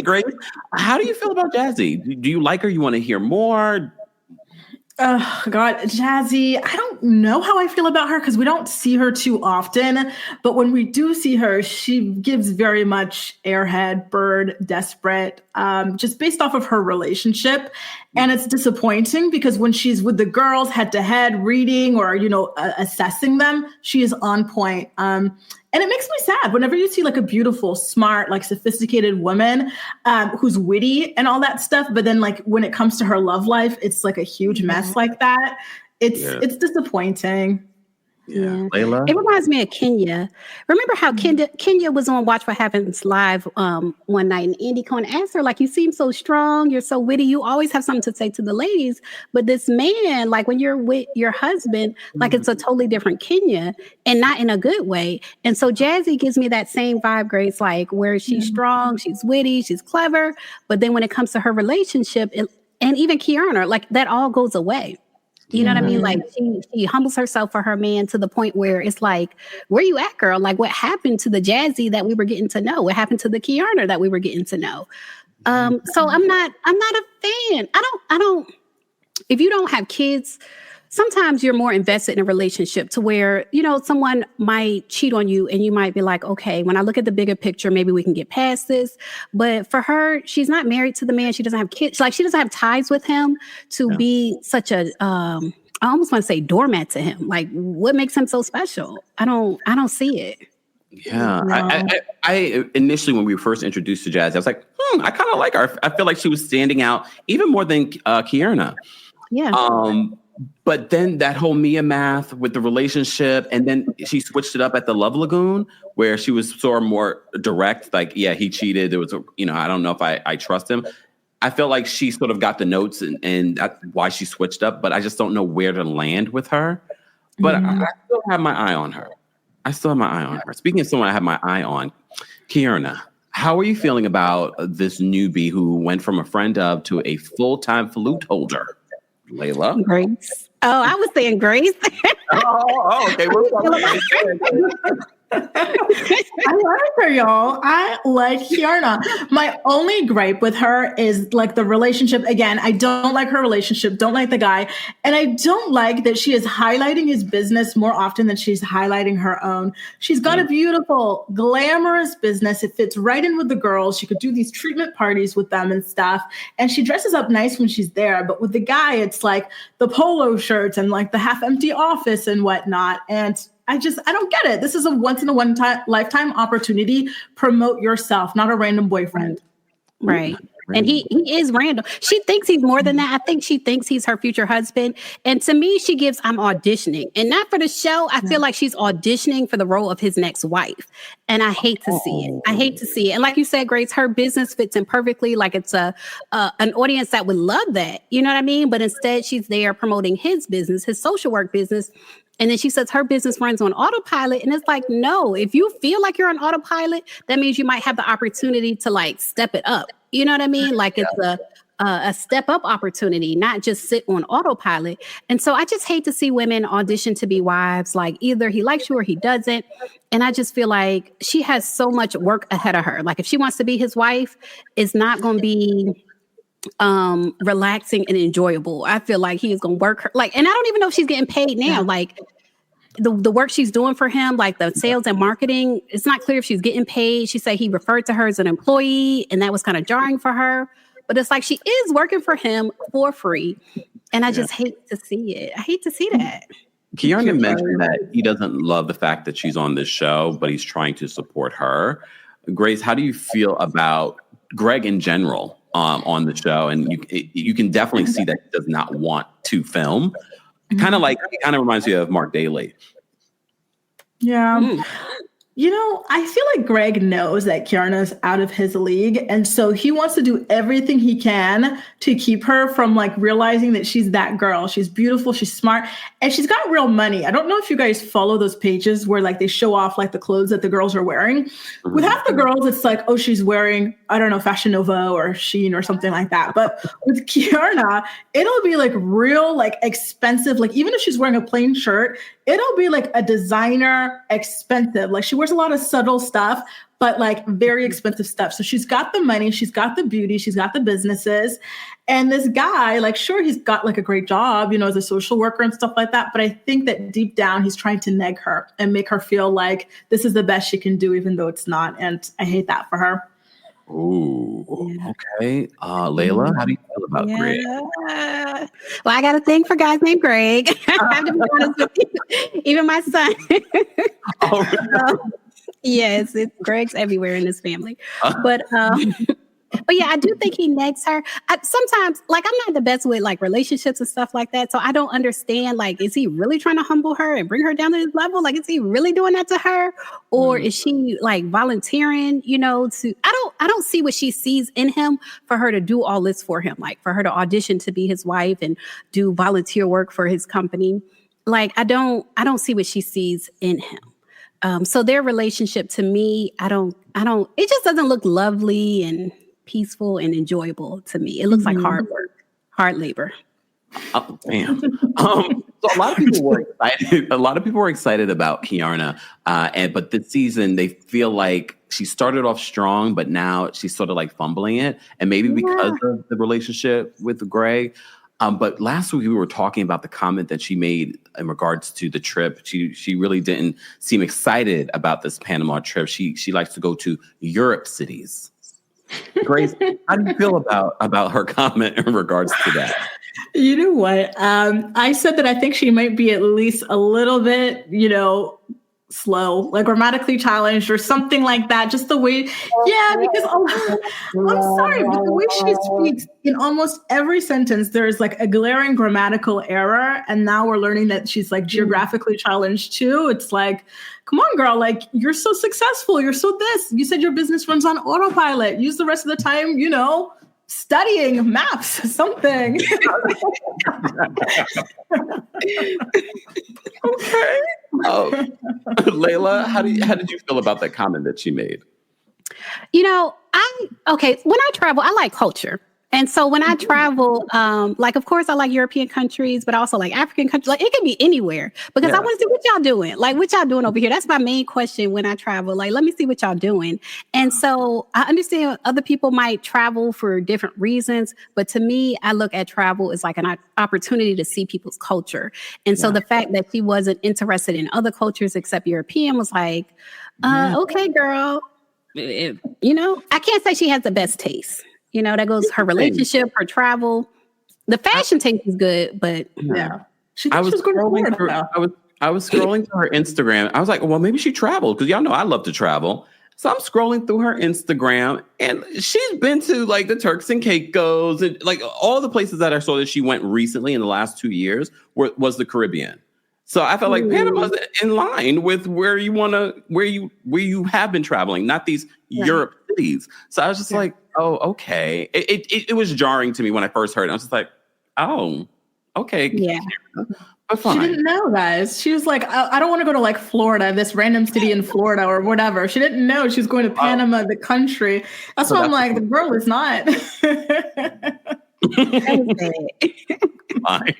Great. How do you feel about Jazzy? Do you like her? You want to hear more? Oh, God, Jazzy, I don't know how I feel about her because we don't see her too often. But when we do see her, she gives very much airhead, bird, desperate, just based off of her relationship. And it's disappointing because when she's with the girls head to head reading or, assessing them, she is on point. And it makes me sad whenever you see like a beautiful, smart, like sophisticated woman who's witty and all that stuff. But then like when it comes to her love life, it's like a huge mess like that. It's disappointing. Yeah. Layla? It reminds me of Kenya. Remember how Kenya was on Watch What Happens Live one night, and Andy Cohen asked her, like, you seem so strong, you're so witty, you always have something to say to the ladies. But this man, like when you're with your husband, like it's a totally different Kenya and not in a good way. And so Jazzy gives me that same vibe, Grace, like where she's strong, she's witty, she's clever. But then when it comes to her relationship, and even Kiana, like that all goes away. You know what I mean? Like she humbles herself for her man to the point where it's like, where you at, girl? Like, what happened to the Jazzy that we were getting to know? What happened to the Kiana that we were getting to know? So I'm not a fan. I don't. If you don't have kids, sometimes you're more invested in a relationship to where, you know, someone might cheat on you and you might be like, okay, when I look at the bigger picture, maybe we can get past this. But for her, she's not married to the man. She doesn't have kids. Like, she doesn't have ties with him to be such a, I almost want to say doormat to him. Like, what makes him so special? I don't see it. Yeah. No. I initially, when we were first introduced to Jazz, I was like, I kind of like her. I feel like she was standing out even more than Kiana. Yeah. But then that whole Mia math with the relationship, and then she switched it up at the Love Lagoon, where she was sort of more direct. Like, yeah, he cheated. There was, I don't know if I trust him. I felt like she sort of got the notes and that's why she switched up, but I just don't know where to land with her. But I still have my eye on her. Speaking of someone I have my eye on, Kiana, how are you feeling about this newbie who went from a friend of to a full-time flute holder? Layla? Grace. Oh, I was saying Grace. Okay. I like her, y'all. I like Kiana. My only gripe with her is like the relationship. Again, I don't like her relationship, don't like the guy. And I don't like that she is highlighting his business more often than she's highlighting her own. She's got a beautiful, glamorous business. It fits right in with the girls. She could do these treatment parties with them and stuff. And she dresses up nice when she's there. But with the guy, it's like the polo shirts and like the half empty office and whatnot. And I don't get it. This is a once in a lifetime opportunity. Promote yourself, not a random boyfriend. Right. And he is random. She thinks he's more than that. I think she thinks he's her future husband. And to me, she gives, I'm auditioning. And not for the show. I feel like she's auditioning for the role of his next wife. And I hate to see it. And like you said, Grace, her business fits in perfectly. Like it's an audience that would love that. You know what I mean? But instead, she's there promoting his business, his social work business. And then she says her business runs on autopilot. And it's like, no, if you feel like you're on autopilot, that means you might have the opportunity to like step it up. You know what I mean? Like it's a step up opportunity, not just sit on autopilot. And so I just hate to see women audition to be wives. Like either he likes you or he doesn't. And I just feel like she has so much work ahead of her. Like if she wants to be his wife, it's not going to be relaxing and enjoyable. I feel like he is gonna work her and I don't even know if she's getting paid now. Like the work she's doing for him, like the sales and marketing, it's not clear if she's getting paid. She said he referred to her as an employee, and that was kind of jarring for her. But it's like she is working for him for free, and I just hate to see it. I hate to see that. Kiana mentioned that he doesn't love the fact that she's on this show, but he's trying to support her. Grace, how do you feel about Greg in general? On the show, and you can definitely see that he does not want to film. It kind of reminds you of Mark Daly. Yeah. You know, I feel like Greg knows that Kiana's out of his league. And so he wants to do everything he can to keep her from like realizing that she's that girl. She's beautiful. She's smart. And she's got real money. I don't know if you guys follow those pages where like they show off like the clothes that the girls are wearing. With half the girls, it's like, oh, she's wearing, I don't know, Fashion Nova or Shein or something like that. But with Kiana, it'll be like real, like expensive. Like even if she's wearing a plain shirt, it'll be like a designer expensive. Like she wears a lot of subtle stuff, but like very expensive stuff. So she's got the money, she's got the beauty, she's got the businesses. And this guy, like, sure, he's got like a great job, you know, as a social worker and stuff like that. But I think that deep down, he's trying to neg her and make her feel like this is the best she can do, even though it's not. And I hate that for her. Ooh, okay. Layla, how do you feel about Greg? Well, I got a thing for guys named Greg. I have to be honest with you. Even my son. Oh, really? Yes, it's Greg's everywhere in this family. But yeah, I do think he negs her. Sometimes, like, I'm not the best with like relationships and stuff like that. So I don't understand, like, is he really trying to humble her and bring her down to his level? Like, is he really doing that to her? Or is she like volunteering, you know, I don't see what she sees in him for her to do all this for him. Like for her to audition to be his wife and do volunteer work for his company. Like, I don't see what she sees in him. So their relationship to me, it just doesn't look lovely and peaceful and enjoyable to me. It looks like hard work, hard labor. Oh, damn. So a lot of people were excited. A lot of people were excited about Kiarna, but this season they feel like she started off strong, but now she's sort of like fumbling it, and maybe because of the relationship with Greg. But last week we were talking about the comment that she made in regards to the trip. She really didn't seem excited about this Panama trip. She likes to go to Europe cities. Grace, how do you feel about her comment in regards to that? You know what? I said that I think she might be at least a little bit, slow, like grammatically challenged or something like that. Just the way, because I'm sorry, but the way she speaks in almost every sentence, there's like a glaring grammatical error. And now we're learning that she's like geographically challenged too. It's like, come on, girl, like you're so successful. You're so this. You said your business runs on autopilot. Use the rest of the time, studying maps, something. Okay. Layla, how did you feel about that comment that she made? When I travel, I like culture. And so when I travel, of course, I like European countries, but also like African countries. Like it can be anywhere because I want to see what y'all doing. Like what y'all doing over here? That's my main question when I travel. Like, let me see what y'all doing. And so I understand other people might travel for different reasons, but to me, I look at travel as like an opportunity to see people's culture. And so the fact that she wasn't interested in other cultures except European was like, okay, girl, I can't say she has the best taste. That goes her relationship, her travel. The fashion taste is good, but I was scrolling through her Instagram. I was like, well, maybe she traveled because y'all know I love to travel. So I'm scrolling through her Instagram, and she's been to like the Turks and Caicos and like all the places that I saw that she went recently in the last 2 years was the Caribbean. So I felt like Panama's in line with where you have been traveling, not these Europe cities. So I was just like, oh, okay. It was jarring to me when I first heard it. I was just like, oh, okay. Yeah. But fine. She didn't know, guys. She was like, I don't want to go to like Florida, this random city in Florida or whatever. She didn't know she was going to Panama, the country. That's why I'm like, the girl is not. Fine.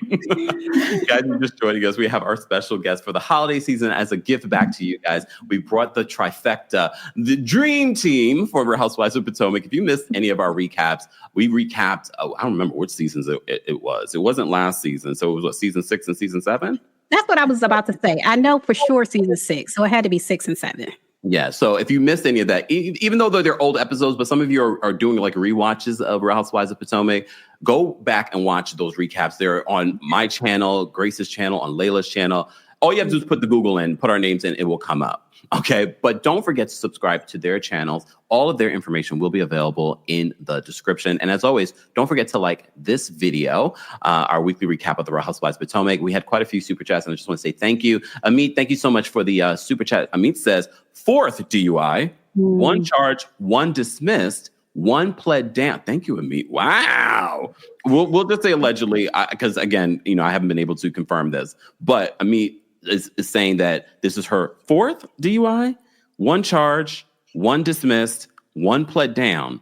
Guys, you're just joining us. We have our special guest for the holiday season as a gift back to you guys. We brought the trifecta, the dream team for Real Housewives of Potomac. If you missed any of our recaps, we recapped, I don't remember which seasons it was. It wasn't last season. So it was season 6 and season 7? That's what I was about to say. I know for sure season 6. So it had to be 6 and 7. Yeah, so if you missed any of that, even though they're old episodes, but some of you are doing like rewatches of Real Housewives of Potomac, go back and watch those recaps. They're on my channel, Grace's channel, on Layla's channel. All you have to do is put the Google in, put our names in, it will come up. Okay, but don't forget to subscribe to their channels. All of their information will be available in the description. And as always, don't forget to like this video, our weekly recap of the Real Housewives of Potomac. We had quite a few super chats, and I just want to say thank you. Amit, thank you so much for the super chat. Amit says, 4th DUI, 1 charge, 1 dismissed, 1 pled down. Thank you, Amit. Wow. We'll just say allegedly, because again, I haven't been able to confirm this, but Amit is saying that this is her 4th DUI, 1 charge, 1 dismissed, 1 pled down,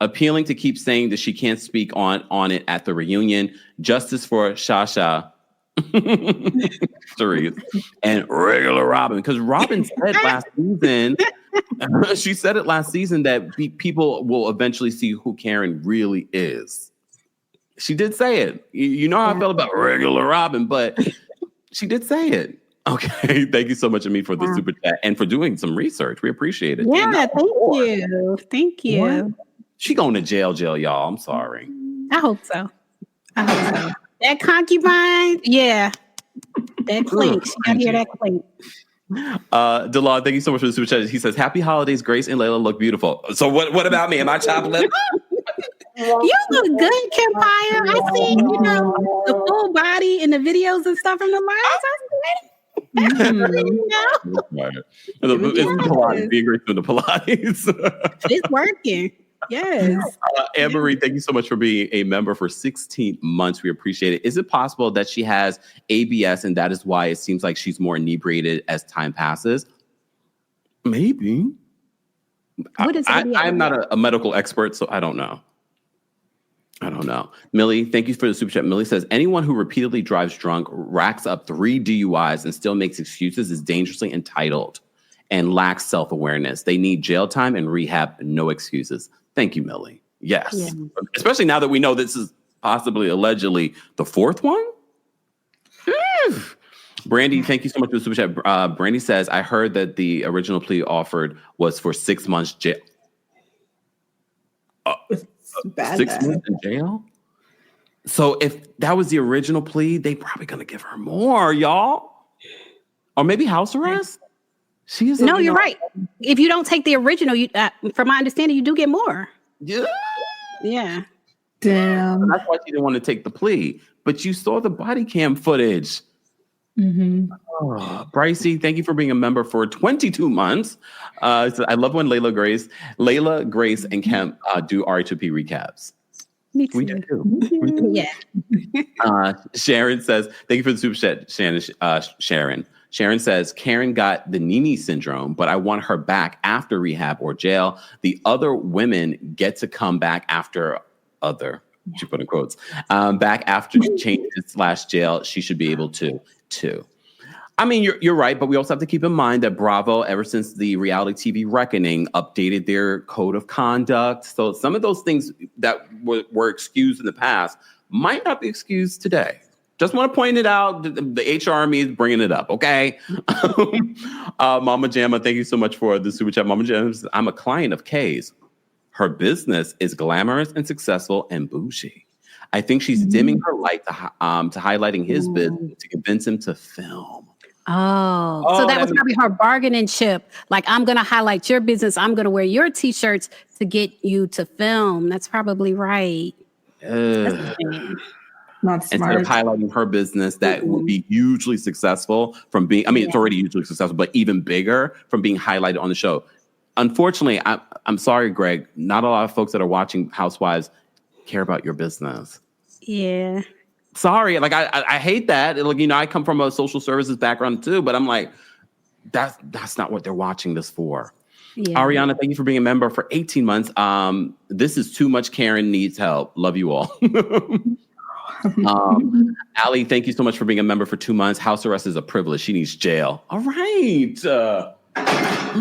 appealing to keep saying that she can't speak on it at the reunion. Justice for Shasha, Therese, and regular Robin. Because Robin said last season, she said it last season that people will eventually see who Karen really is. She did say it. You know how I felt about regular Robin, but she did say it. Okay, thank you so much, Amit, for the super chat and for doing some research. We appreciate it. Yeah, thank you. Thank you. What? She going to jail, y'all. I'm sorry. I hope so. That concubine, yeah. That clink. She got to hear that clink. Delon, thank you so much for the super chat. He says, happy holidays, Grace and Layla look beautiful. So what about me? Am I chopped liver? You look good, Kempire. I see, the full body in the videos and stuff from the lives. It's Pilates. Be agreed to the Pilates. It's working. Yes. Anne-Marie, thank you so much for being a member for 16 months. We appreciate it. Is it possible that she has ABS and that is why it seems like she's more inebriated as time passes? Maybe. What is ABS? I'm not a medical expert, so I don't know. I don't know. Millie, thank you for the super chat. Millie says, anyone who repeatedly drives drunk, racks up 3 DUIs, and still makes excuses is dangerously entitled and lacks self-awareness. They need jail time and rehab, no excuses. Thank you, Millie. Yes. Yeah. Especially now that we know this is possibly, allegedly, the 4th one. Brandy, thank you so much for the super chat. Brandy says, I heard that the original plea offered was for 6 months jail. 6 months in jail? So if that was the original plea, they probably gonna give her more, y'all. Or maybe house arrest? No, you're right. If you don't take the original, you, from my understanding, you do get more. Yeah. Yeah. Damn. That's why she didn't want to take the plea. But you saw the body cam footage. Mm-hmm. Oh, Brycey, thank you for being a member for 22 months. So I love when Layla, Grace, and Kemp do RHOP recaps. Me too. We do too. Yeah. Sharon says, thank you for the super chat, Sharon. Sharon says, Karen got the Nene syndrome, but I want her back after rehab or jail. The other women get to come back after she put in quotes, back after changes/jail. She should be able to too. I mean, you're right, but we also have to keep in mind that Bravo, ever since the reality TV reckoning, updated their code of conduct. So some of those things that were excused in the past might not be excused today. Just want to point it out. The HR Army is bringing it up, okay? Mama Jamma, thank you so much for the super chat. Mama Jamma says, I'm a client of Kea's. Her business is glamorous and successful and bougie. I think she's dimming her light to highlighting his business to convince him to film. Oh, so that was probably her bargaining chip. Like, I'm going to highlight your business. I'm going to wear your T-shirts to get you to film. That's probably right. Not smart. Instead of highlighting her business that would be hugely successful from being, it's already hugely successful, but even bigger from being highlighted on the show. Unfortunately, I'm sorry, Greg, not a lot of folks that are watching Housewives care about your business. Yeah. Sorry, like I hate that. Like, I come from a social services background too, but I'm like, that's not what they're watching this for. Yeah. Ariana, thank you for being a member for 18 months. This is too much. Karen needs help. Love you all. Allie, thank you so much for being a member for 2 months. House arrest is a privilege. She needs jail. All right. All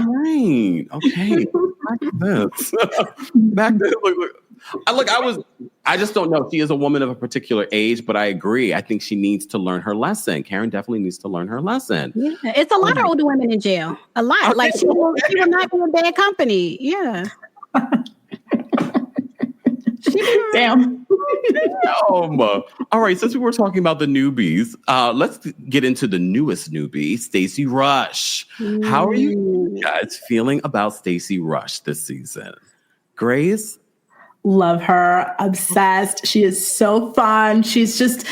right. Okay. Back to this. I just don't know. She is a woman of a particular age, but I agree. I think she needs to learn her lesson. Karen definitely needs to learn her lesson. Yeah. It's a lot of older women in jail. A lot. Okay. Like she will not be in bad company. Yeah. Damn. All right, since we were talking about the newbies, let's get into the newest newbie, Stacey Rush. How are you guys feeling about Stacey Rush this season? Grace? Love her. Obsessed. She is so fun. She seems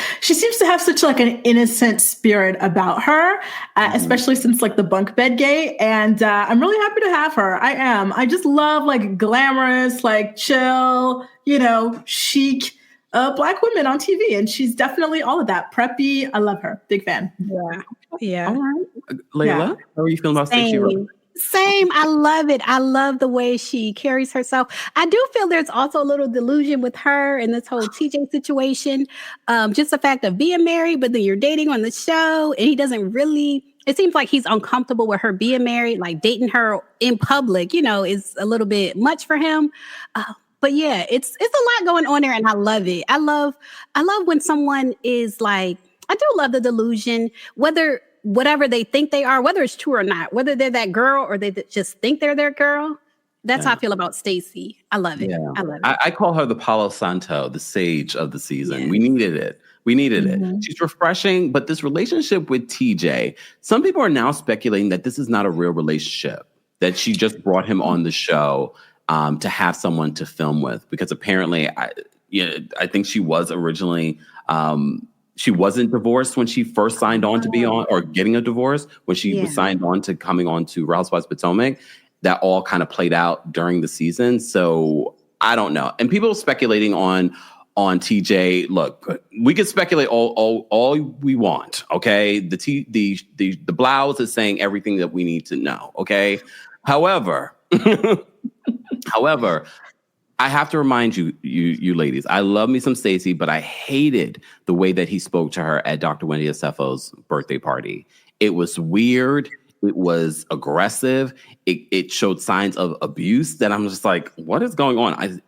to have such like an innocent spirit about her, especially since like the bunk bed gate. And I'm really happy to have her. I am. I just love like glamorous, like chill, chic Black women on TV. And she's definitely all of that. Preppy. I love her. Big fan. Yeah. All right. Layla, how are you feeling about Stacey Rush? Same. I love it. I love the way she carries herself. I do feel there's also a little delusion with her and this whole TJ situation. Just the fact of being married, but then you're dating on the show and he doesn't really, it seems like he's uncomfortable with her being married, like dating her in public, is a little bit much for him. But yeah, it's a lot going on there and I love it. I love when someone is like, I do love the delusion, whatever they think they are, whether it's true or not, whether they're that girl or they just think they're their girl. That's how I feel about Stacey. I love it. Yeah. I love it. I call her the Palo Santo, the sage of the season. Yeah. We needed it. it. She's refreshing, but this relationship with TJ, some people are now speculating that this is not a real relationship, that she just brought him on the show to have someone to film with, because apparently I think she was originally she wasn't divorced when she first signed on to be on, or getting a divorce when she was signed on to coming on to Real Housewives of Potomac. That all kind of played out during the season. So I don't know. And people speculating on TJ. Look, we can speculate all we want. Okay, the blouse is saying everything that we need to know. Okay, however, I have to remind you ladies, I love me some Stacey, but I hated the way that he spoke to her at Dr. Wendy Acefo's birthday party. It was weird. It was aggressive. It showed signs of abuse that I'm just like, what is going on?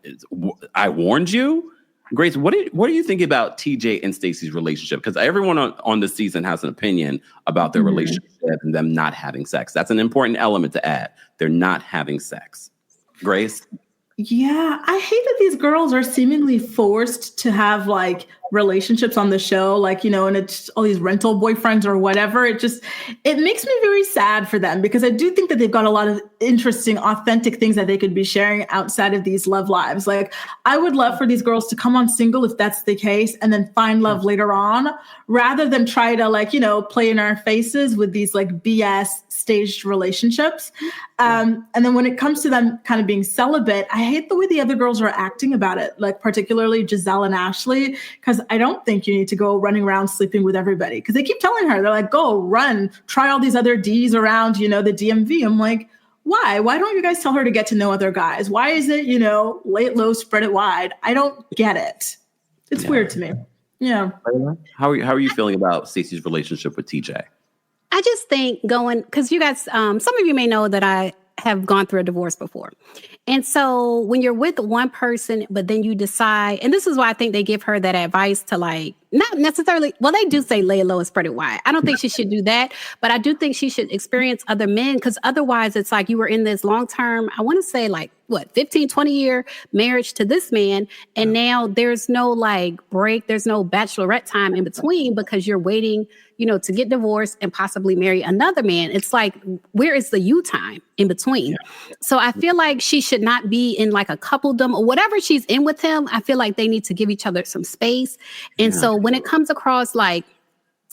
I warned you. Grace, what do you think about TJ and Stacey's relationship? Because everyone on this season has an opinion about their relationship and them not having sex. That's an important element to add. They're not having sex. Grace? Yeah, I hate that these girls are seemingly forced to have like relationships on the show, like, and it's all these rental boyfriends or whatever. It makes me very sad for them because I do think that they've got a lot of interesting, authentic things that they could be sharing outside of these love lives. Like, I would love for these girls to come on single if that's the case and then find love later on, rather than try to play in our faces with these like BS staged relationships. And then when it comes to them kind of being celibate, I hate the way the other girls are acting about it, like particularly Jazelle and Ashley, because I don't think you need to go running around sleeping with everybody. Because they keep telling her, they're like, go run, try all these other Ds around, the DMV. I'm like, why? Why don't you guys tell her to get to know other guys? Why is it, lay it low, spread it wide? I don't get it. It's weird to me. Yeah. How are you feeling about Stacey's relationship with TJ? I just think because you guys, some of you may know that I have gone through a divorce before. And so when you're with one person, but then you decide, and this is why I think they give her that advice to not necessarily, well, they do say lay it low and spread it wide. I don't think she should do that, but I do think she should experience other men, because otherwise it's like you were in this long-term, I want to say 15, 20-year marriage to this man. And now there's no break. There's no bachelorette time in between because you're waiting, to get divorced and possibly marry another man. It's like, where is the you time in between? Yeah. So I feel like she should not be in a coupledom or whatever she's in with him. I feel like they need to give each other some space. And so when it comes across the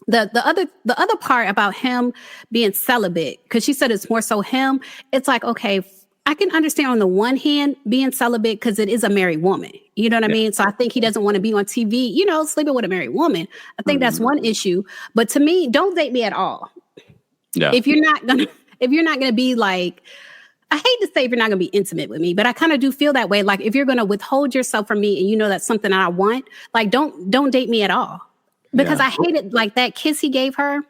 other part about him being celibate, because she said it's more so him, it's like, okay, I can understand on the one hand being celibate because it is a married woman. You know what I mean? So I think he doesn't want to be on TV, sleeping with a married woman. I think that's one issue. But to me, don't date me at all. Yeah. If you're not gonna be I hate to say if you're not gonna be intimate with me, but I kind of do feel that way. Like if you're gonna withhold yourself from me and that's something that I want, don't date me at all. Because I hated that kiss he gave her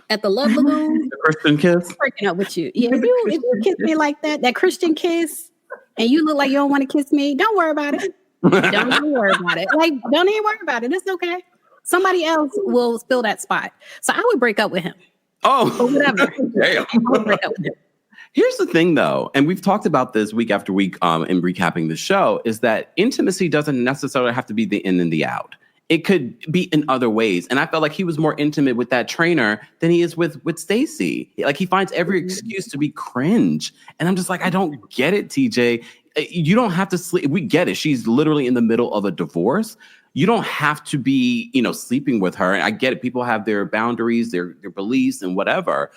at the Love Lagoon. The Christian kiss? Breaking up with you. Yeah, if you kiss me like that Christian kiss, and you look like you don't want to kiss me, don't worry about it. Don't even worry about it. Don't even worry about it. It's okay. Somebody else will fill that spot. So I would break up with him. Oh, or whatever. Damn. I would break up with him. Here's the thing, though, and we've talked about this week after week in recapping the show, is that intimacy doesn't necessarily have to be the in and the out. It could be in other ways. And I felt like he was more intimate with that trainer than he is with Stacey. He finds every excuse to be cringe. And I'm just like, I don't get it, TJ. You don't have to sleep. We get it. She's literally in the middle of a divorce. You don't have to be, sleeping with her. And I get it. People have their boundaries, their beliefs and whatever.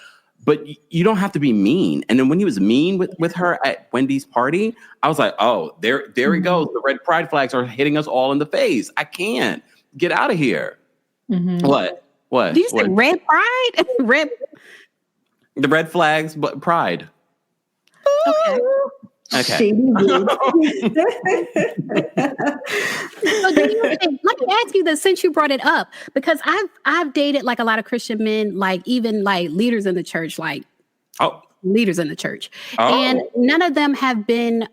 But you don't have to be mean. And then when he was mean with her at Wendy's party, I was like, oh, there he goes. The red pride flags are hitting us all in the face. I can't. Get out of here. Mm-hmm. What? Do you say red pride? The red flags, but pride. Okay. So do you think, let me ask you this since you brought it up, because I've dated a lot of Christian men, even leaders in the church, leaders in the church. Oh. And none of them have been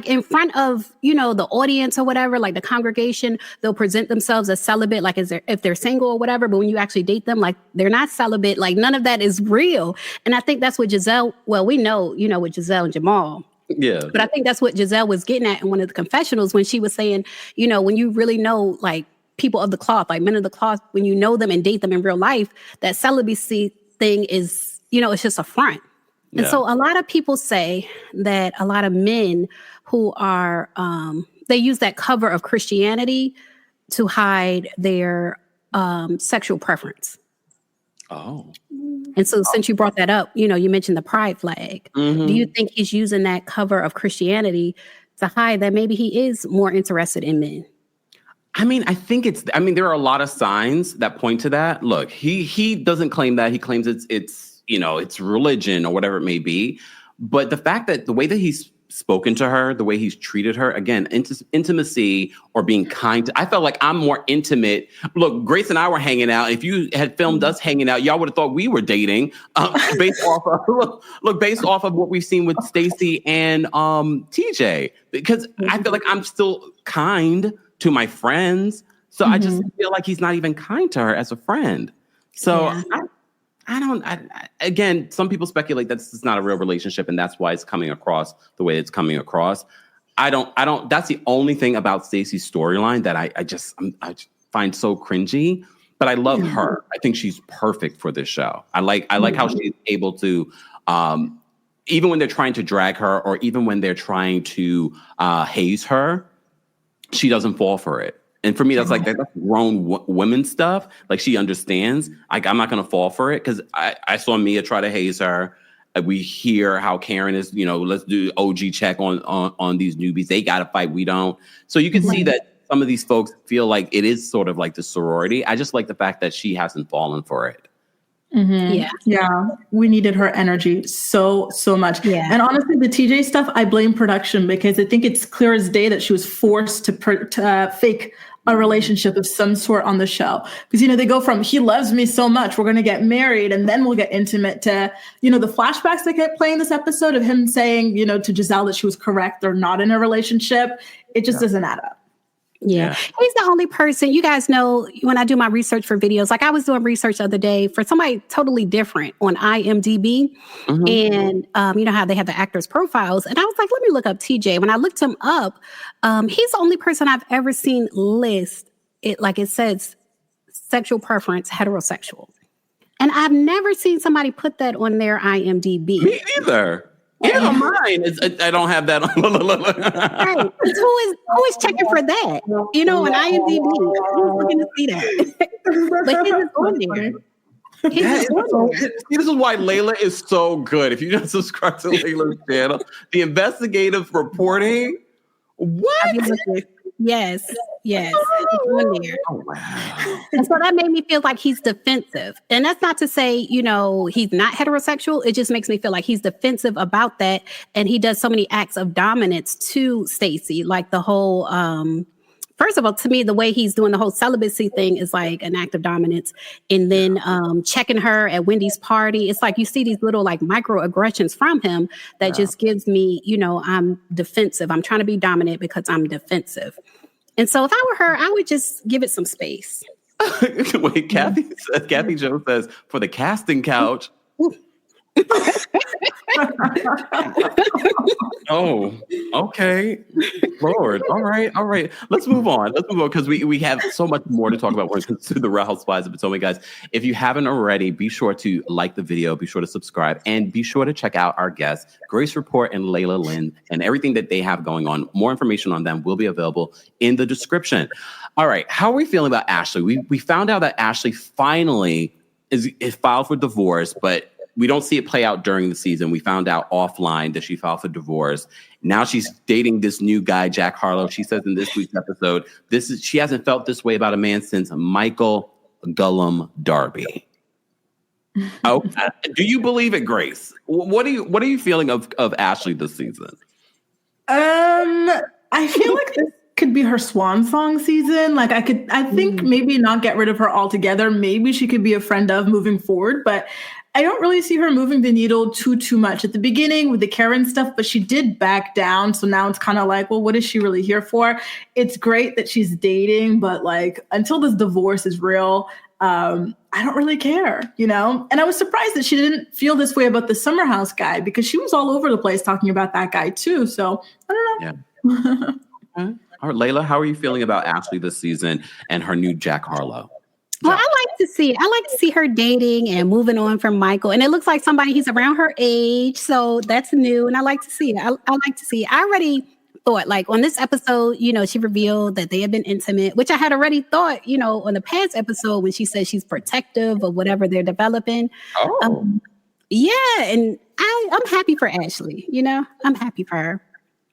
in front of, the audience or whatever, the congregation, they'll present themselves as celibate, if they're single or whatever. But when you actually date them, they're not celibate. None of that is real. And I think that's what Jazelle, we know, with Jazelle and Jamal. Yeah. But I think that's what Jazelle was getting at in one of the confessionals when she was saying, when you really know, people of the cloth, men of the cloth, when you know them and date them in real life, that celibacy thing is, it's just a front. And so a lot of people say that a lot of men who are, they use that cover of Christianity to hide their sexual preference. Oh. And so since you brought that up, you mentioned the pride flag. Mm-hmm. Do you think he's using that cover of Christianity to hide that maybe he is more interested in men? I think there are a lot of signs that point to that. Look, he doesn't claim that. He claims it's religion or whatever it may be. But the fact that the way that he's spoken to her, the way he's treated her. Again, intimacy or being kind. I felt like I'm more intimate. Look, Grace and I were hanging out. If you had filmed us hanging out, y'all would have thought we were dating. Based off of based off of what we've seen with Stacey and TJ. Because I feel like I'm still kind to my friends. So I just feel like he's not even kind to her as a friend. So again, some people speculate that this is not a real relationship and that's why it's coming across the way it's coming across. I don't, that's the only thing about Stacey's storyline that I find so cringy, but I love her. I think she's perfect for this show. I like how she's able to, even when they're trying to drag her or even when they're trying to haze her, she doesn't fall for it. And for me, that's grown women stuff. Like she understands. Like I'm not going to fall for it because I saw Mia try to haze her. We hear how Karen is. Let's do OG check on these newbies. They got to fight. We don't. So you can see that some of these folks feel like it is sort of like the sorority. I just like the fact that she hasn't fallen for it. Yeah. We needed her energy so much. Yeah. And honestly, the TJ stuff, I blame production because I think it's clear as day that she was forced to fake a relationship of some sort on the show. Because, they go from, he loves me so much, we're going to get married and then we'll get intimate to, the flashbacks that kept playing this episode of him saying, to Jazelle that she was correct. They're not in a relationship. It just doesn't add up. Yeah. He's the only person, you guys know, when I do my research for videos, like I was doing research the other day for somebody totally different on IMDb. And you know how they have the actors' profiles. And I was like, let me look up TJ. When I looked him up, he's the only person I've ever seen list it, like it says, sexual preference, heterosexual. And I've never seen somebody put that on their IMDb. Me either. Even on mine, I don't have that on. Right. Who is checking for that? On IMDb. Who's looking to see that? But he's on there. This is why Layla is so good. If you don't subscribe to Layla's channel, the investigative reporting. What? Yes. It's on there. Oh, wow. And so that made me feel like he's defensive. And that's not to say, he's not heterosexual. It just makes me feel like he's defensive about that. And he does so many acts of dominance to Stacey. Like the whole, first of all, to me, the way he's doing the whole celibacy thing is like an act of dominance. And then checking her at Wendy's party. It's like you see these little like microaggressions from him that just gives me, I'm defensive. I'm trying to be dominant because I'm defensive. And so if I were her, I would just give it some space. Wait, Kathy Joe says, for the casting couch. Oh, okay. Lord. All right. Let's move on because we have so much more to talk about when it comes to the Real Housewives of Potomac, guys. If you haven't already, be sure to like the video, be sure to subscribe, and be sure to check out our guests, Grace Report and Layla Lynn, and everything that they have going on. More information on them will be available in the description. All right. How are we feeling about Ashley? We found out that Ashley finally is filed for divorce, but we don't see it play out during the season. We found out offline that she filed for divorce. Now she's dating this new guy, Jack Harlow. She says in this week's episode, she hasn't felt this way about a man since Michael Gullum Darby. Oh, do you believe it, Grace? What are you feeling of Ashley this season? I feel like this could be her swan song season. Like I think maybe not get rid of her altogether. Maybe she could be a friend of moving forward, but I don't really see her moving the needle too much at the beginning with the Karen stuff, but she did back down. So now it's kind of like, well, what is she really here for? It's great that she's dating, but like until this divorce is real, I don't really care, And I was surprised that she didn't feel this way about the Summer House guy because she was all over the place talking about that guy too. So I don't know. Yeah. All right, Layla, how are you feeling about Ashley this season and her new Jack Harlow? Well, I like to see her dating and moving on from Michael. And it looks like he's around her age. So that's new. And I like to see it. I like to see it. I already thought, like, on this episode, she revealed that they have been intimate, which I had already thought, on the past episode when she said she's protective of whatever they're developing. Oh. Yeah. And I'm happy for Ashley. I'm happy for her.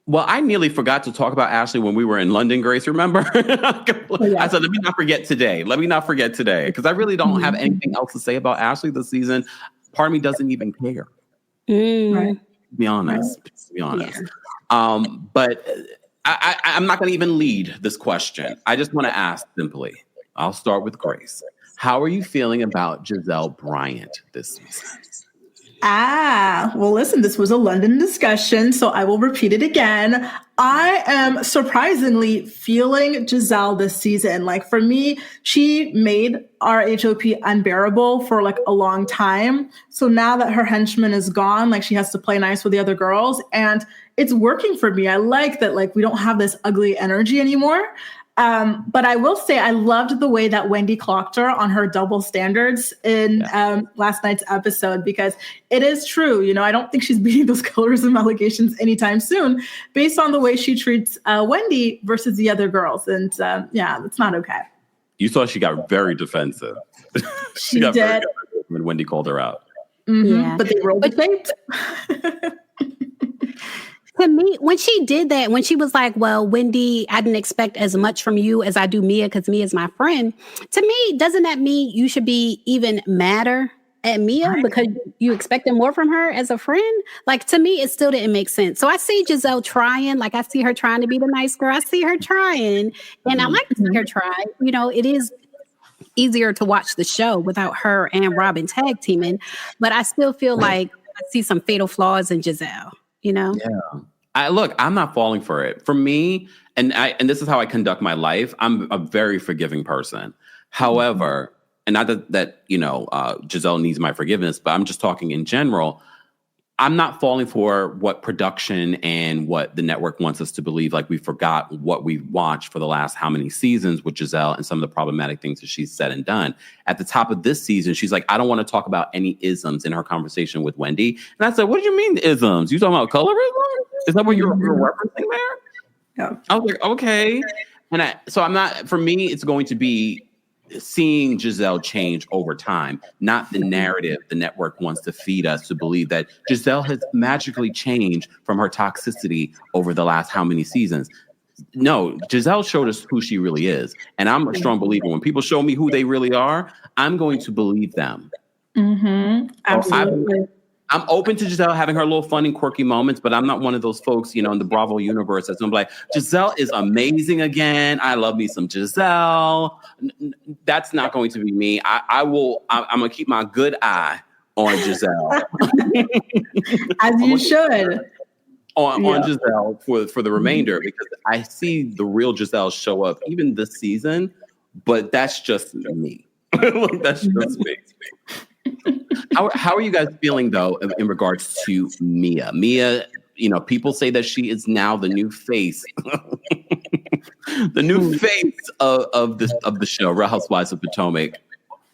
Well, I nearly forgot to talk about Ashley when we were in London, Grace, remember? I said, let me not forget today. Because I really don't have anything else to say about Ashley this season. Part of me doesn't even care. Right. Be honest. Yeah. But I'm not going to even lead this question. I just want to ask simply. I'll start with Grace. How are you feeling about Jazelle Bryant this season? Well, listen, this was a London discussion, so I will repeat it again. I am surprisingly feeling Jazelle this season. Like, for me, she made RHOP unbearable for like a long time. So now that her henchman is gone, like, she has to play nice with the other girls, and it's working for me. I like that, like, we don't have this ugly energy anymore. But I will say I loved the way that Wendy clocked her on her double standards in last night's episode, because it is true. You know, I don't think she's beating those colorism allegations anytime soon based on the way she treats Wendy versus the other girls. And that's not okay. You saw she got very defensive. She got did. Very defensive when Wendy called her out. Mm-hmm. Yeah. But they rolled the tape. To me, when she did that, when she was like, well, Wendy, I didn't expect as much from you as I do Mia because Mia's my friend. To me, doesn't that mean you should be even madder at Mia because you expected more from her as a friend? Like, to me, it still didn't make sense. So I see Jazelle trying, like I see her trying to be the nice girl. I see her trying, and I like to see her try. You know, it is easier to watch the show without her and Robin tag teaming, but I still feel like I see some fatal flaws in Jazelle. You know? Yeah. I'm not falling for it. For me, and this is how I conduct my life, I'm a very forgiving person. However, and not that Jazelle needs my forgiveness, but I'm just talking in general. I'm not falling for what production and what the network wants us to believe. Like, we forgot what we've watched for the last how many seasons with Jazelle and some of the problematic things that she's said and done. At the top of this season, she's like, I don't want to talk about any isms in her conversation with Wendy. And I said, what do you mean isms? You talking about colorism? Is that what you're referencing there? Yeah. I was like, okay. And so I'm not, for me, it's going to be seeing Jazelle change over time, not the narrative the network wants to feed us to believe that Jazelle has magically changed from her toxicity over the last how many seasons. No, Jazelle showed us who she really is. And I'm a strong believer. When people show me who they really are, I'm going to believe them. Mm-hmm. Absolutely. I'm open to Jazelle having her little fun and quirky moments, but I'm not one of those folks, in the Bravo universe that's gonna be like, Jazelle is amazing again. I love me some Jazelle. That's not going to be me. I'm gonna keep my good eye on Jazelle. As you should. On Jazelle for the remainder, because I see the real Jazelle show up even this season, but that's just me. That's just me. How are you guys feeling, though, in regards to Mia? Mia, people say that she is now the new face, the new face of the show, Real Housewives of Potomac.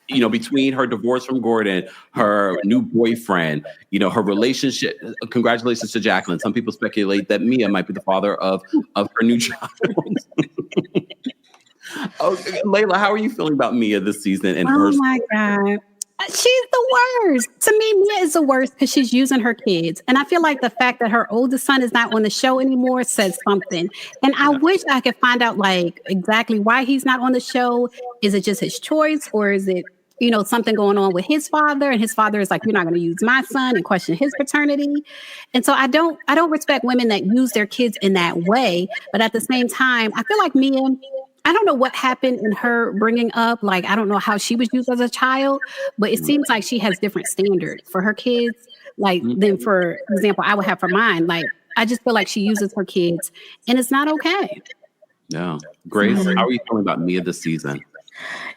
Between her divorce from Gordon, her new boyfriend, her relationship. Congratulations to Jacqueline. Some people speculate that Mia might be the father of her new child. Layla, how are you feeling about Mia this season? And oh my God. She's the worst. To me, Mia is the worst because she's using her kids. And I feel like the fact that her oldest son is not on the show anymore says something. And I wish I could find out exactly why he's not on the show. Is it just his choice, or is it, something going on with his father? And his father is like, you're not going to use my son, and question his paternity. And so I don't respect women that use their kids in that way. But at the same time, I feel like Mia, I don't know what happened in her bringing up. Like, I don't know how she was used as a child, but it seems like she has different standards for her kids, than, for example, I would have for mine. Like, I just feel like she uses her kids, and it's not okay. Yeah. Grace, how are you feeling about Mia this season?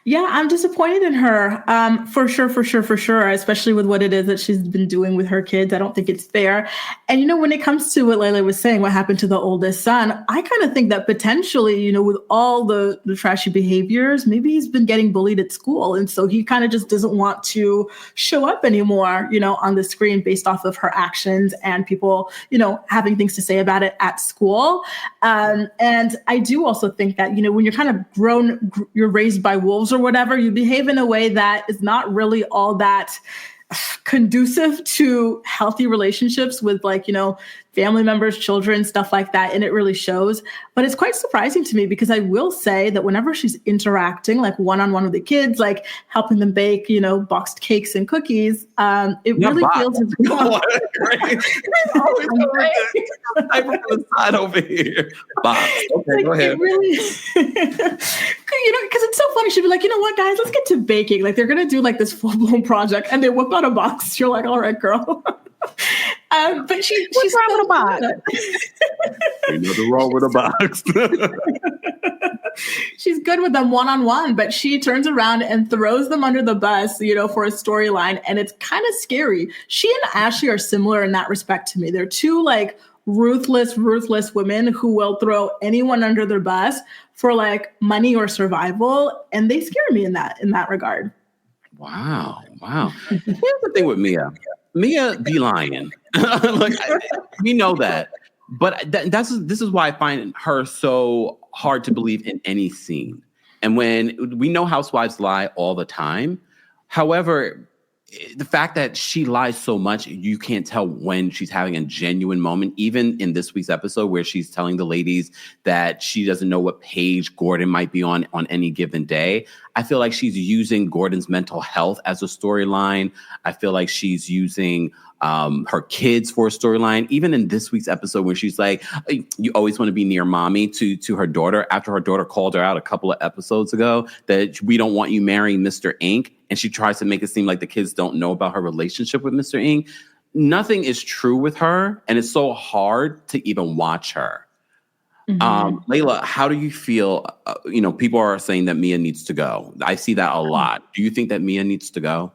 Yeah, I'm disappointed in her. For sure. Especially with what it is that she's been doing with her kids. I don't think it's fair. And, when it comes to what Layla was saying, what happened to the oldest son, I kind of think that potentially, with all the trashy behaviors, maybe he's been getting bullied at school. And so he kind of just doesn't want to show up anymore, on the screen based off of her actions and people, having things to say about it at school. And I do also think that, when you're kind of you're raised by wolves or whatever, you behave in a way that is not really all that conducive to healthy relationships with family members, children, stuff like that. And it really shows. But it's quite surprising to me because I will say that whenever she's interacting like one-on-one with the kids, like helping them bake, boxed cakes and cookies, it really feels as though side over here. Box. Okay, go ahead. It really, because it's so funny. She'd be like, you know what, guys, let's get to baking. Like they're gonna do like this full-blown project, and they whip out a box. You're like, all right, girl. But she's wrong with a box? Ain't nothing wrong with a box. She's good with them one-on-one, but she turns around and throws them under the bus, for a storyline, and it's kind of scary. She and Ashley are similar in that respect to me. They're two like ruthless women who will throw anyone under their bus for like money or survival, and they scare me in that regard. Wow. Here's the thing with Mia. Mia be lying. We know that. But this is why I find her so hard to believe in any scene. And when we know housewives lie all the time, however, the fact that she lies so much, you can't tell when she's having a genuine moment. Even in this week's episode where she's telling the ladies that she doesn't know what page Gordon might be on any given day. I feel like she's using Gordon's mental health as a storyline. I feel like she's using her kids for a storyline. Even in this week's episode where she's like, you always want to be near mommy to her daughter after her daughter called her out a couple of episodes ago that we don't want you marrying Mr. Ink. And she tries to make it seem like the kids don't know about her relationship with Mr. Ink. Nothing is true with her. And it's so hard to even watch her. Mm-hmm. Layla, how do you feel? People are saying that Mia needs to go. I see that a lot. Do you think that Mia needs to go?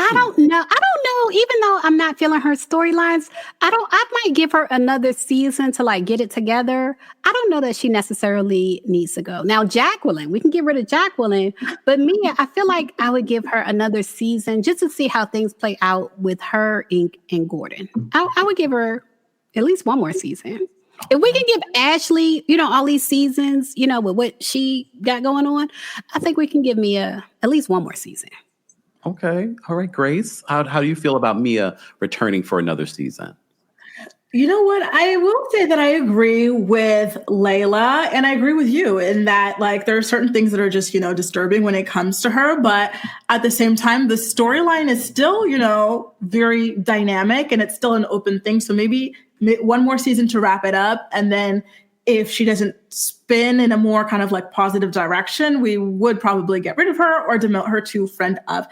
I don't know. Even though I'm not feeling her storylines, I might give her another season to like get it together. I don't know that she necessarily needs to go. Now, Jacqueline, we can get rid of Jacqueline, but Mia, I feel like I would give her another season just to see how things play out with her and Gordon. I would give her at least one more season. If we can give Ashley, all these seasons, with what she got going on, I think we can give Mia at least one more season. Okay. All right, Grace. How do you feel about Mia returning for another season? You know what? I will say that I agree with Layla, and I agree with you in that, like, there are certain things that are just, disturbing when it comes to her. But at the same time, the storyline is still, very dynamic, and it's still an open thing. So maybe one more season to wrap it up. And then if she doesn't spin in a more kind of like positive direction, we would probably get rid of her or demote her to friend of.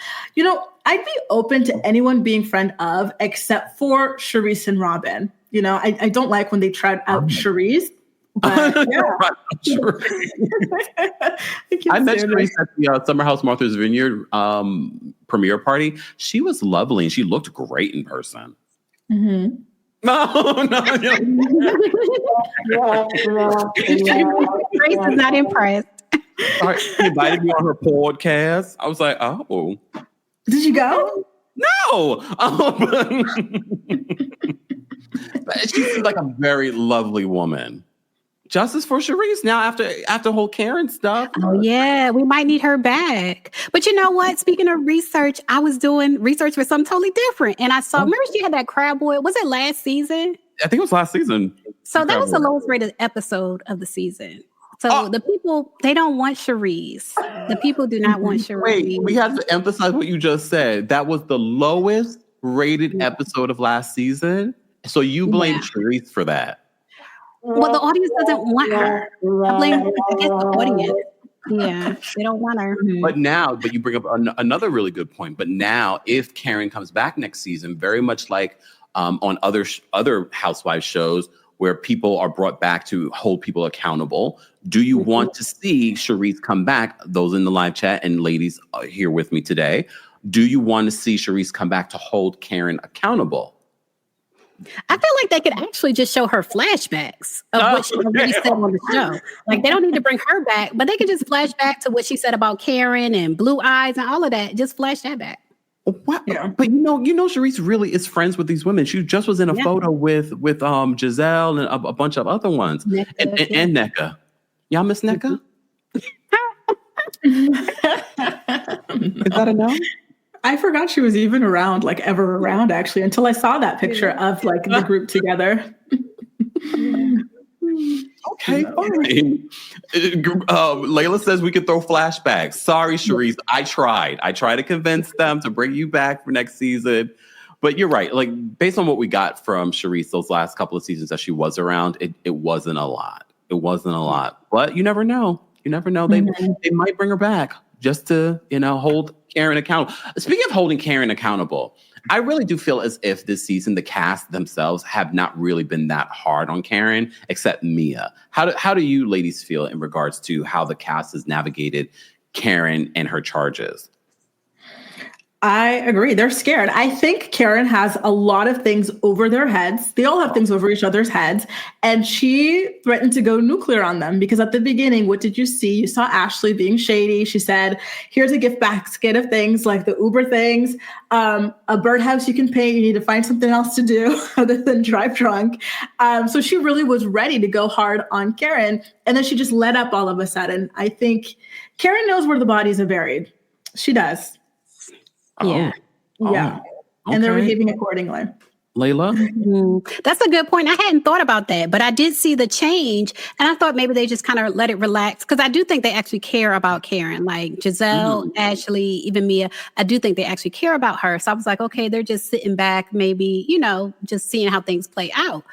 I'd be open to anyone being friend of except for Charisse and Robin. I don't like when they tried out Charisse. But yeah. I met Charisse at the Summer House Martha's Vineyard premiere party. She was lovely and she looked great in person. Mm-hmm. No. Grace is not impressed. She invited me on her podcast. I was like, oh. Did you go? No. But she seems like a very lovely woman. Justice for Charisse now after whole Karen stuff. Oh, yeah. We might need her back. But you know what? Speaking of research, I was doing research for something totally different. And I saw, remember she had that crab boil? Was it last season? I think it was last season. So that was the lowest rated episode of the season. So the people, they don't want Charisse. The people do not want Charisse. Wait, we have to emphasize what you just said. That was the lowest rated episode of last season. So you blame Charisse for that. Well, the audience doesn't want her. I blame the audience. Yeah, they don't want her. But you bring up another really good point. But now, if Karen comes back next season, very much like on other housewives shows where people are brought back to hold people accountable, do you want to see Charisse come back? Those in the live chat and ladies here with me today, do you want to see Charisse come back to hold Karen accountable? I feel like they could actually just show her flashbacks of what she already said on the show. Like, they don't need to bring her back, but they can just flash back to what she said about Karen and Blue Eyes and all of that. Just flash that back. What? Yeah. But Charisse really is friends with these women. She just was in a photo with Jazelle and a bunch of other ones. And Nneka. Y'all miss Nneka? Is that a no? I forgot she was even around, actually, until I saw that picture of like the group together. Okay, fine. Layla says we could throw flashbacks. Sorry, Sharice. I tried to convince them to bring you back for next season. But you're right. Like, based on what we got from Sharice those last couple of seasons that she was around, it wasn't a lot. It wasn't a lot. But you never know. You never know. They might bring her back just to, hold Karen accountable. Speaking of holding Karen accountable, I really do feel as if this season the cast themselves have not really been that hard on Karen, except Mia. How do you ladies feel in regards to how the cast has navigated Karen and her charges? I agree. They're scared. I think Karen has a lot of things over their heads. They all have things over each other's heads. And she threatened to go nuclear on them because at the beginning, what did you see? You saw Ashley being shady. She said, here's a gift basket of things like the Uber things, a birdhouse you can paint. You need to find something else to do other than drive drunk. So she really was ready to go hard on Karen. And then she just let up all of a sudden. I think Karen knows where the bodies are buried. She does. Yeah. Yeah. And they're behaving accordingly. Layla? That's a good point. I hadn't thought about that, but I did see the change. And I thought maybe they just kind of let it relax. Because I do think they actually care about Karen. Like Jazelle, Ashley, even Mia. I do think they actually care about her. So I was like, okay, they're just sitting back, maybe, just seeing how things play out.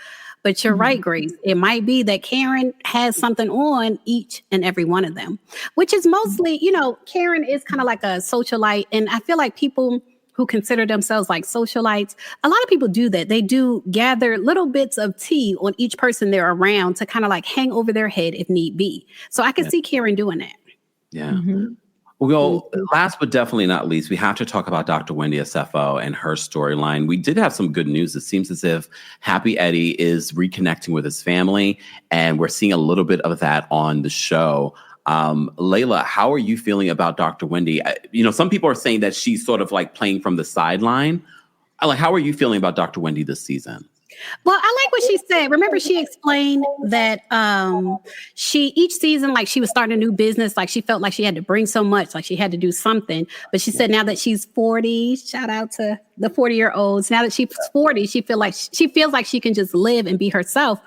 But you're right, Grace. It might be that Karen has something on each and every one of them, which is mostly, Karen is kind of like a socialite. And I feel like people who consider themselves like socialites, a lot of people do that. They do gather little bits of tea on each person they're around to kind of like hang over their head if need be. So I can see Karen doing that. Yeah. Well, last but definitely not least, we have to talk about Dr. Wendy Asefo and her storyline. We did have some good news. It seems as if Happy Eddie is reconnecting with his family, and we're seeing a little bit of that on the show. Layla, how are you feeling about Dr. Wendy? Some people are saying that she's sort of like playing from the sideline. How are you feeling about Dr. Wendy this season? Well, I like what she said. Remember, she explained that each season, like she was starting a new business, like she felt like she had to bring so much, like she had to do something. But she said now that she's 40, shout out to the 40-year-olds. Now that she's 40, she feels like she can just live and be herself.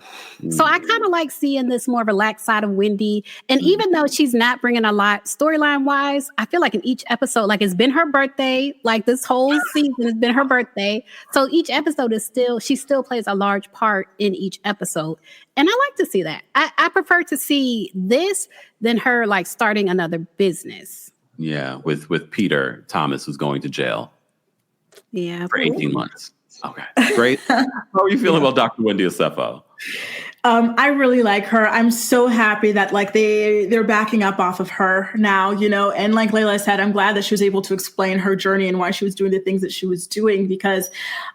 So I kind of like seeing this more relaxed side of Wendy. And even though she's not bringing a lot storyline wise, I feel like in each episode, like it's been her birthday, like this whole season has been her birthday. So each episode she still plays a large part in each episode. And I like to see that. I prefer to see this than her like starting another business. Yeah, with Peter Thomas, who's going to jail. Yeah. For 18 months. Okay, great. How are you feeling about Dr. Wendy Asefo? I really like her. I'm so happy that like they're backing up off of her now, and like Layla said, I'm glad that she was able to explain her journey and why she was doing the things that she was doing, because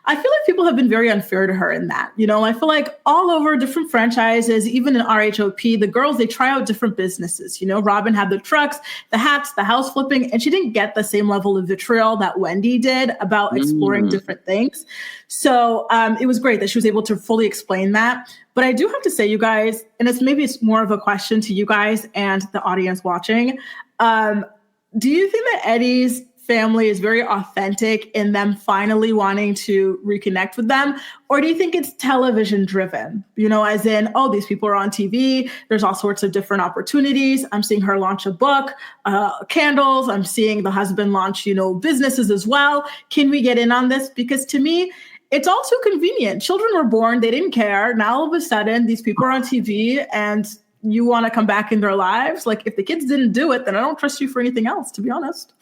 I feel like people have been very unfair to her in that, I feel like all over different franchises, even in RHOP, the girls, they try out different businesses. Robin had the trucks, the hats, the house flipping, and she didn't get the same level of vitriol that Wendy did about exploring different things. So it was great that she was able to fully explain that. But I do have to say, you guys, and it's more of a question to you guys and the audience watching. Do you think that Eddie's family is very authentic in them finally wanting to reconnect with them? Or do you think it's television driven? As in, these people are on TV. There's all sorts of different opportunities. I'm seeing her launch a book, candles. I'm seeing the husband launch, businesses as well. Can we get in on this? Because to me, it's also convenient. Children were born. They didn't care. Now, all of a sudden, these people are on TV and you want to come back in their lives. Like, if the kids didn't do it, then I don't trust you for anything else, to be honest.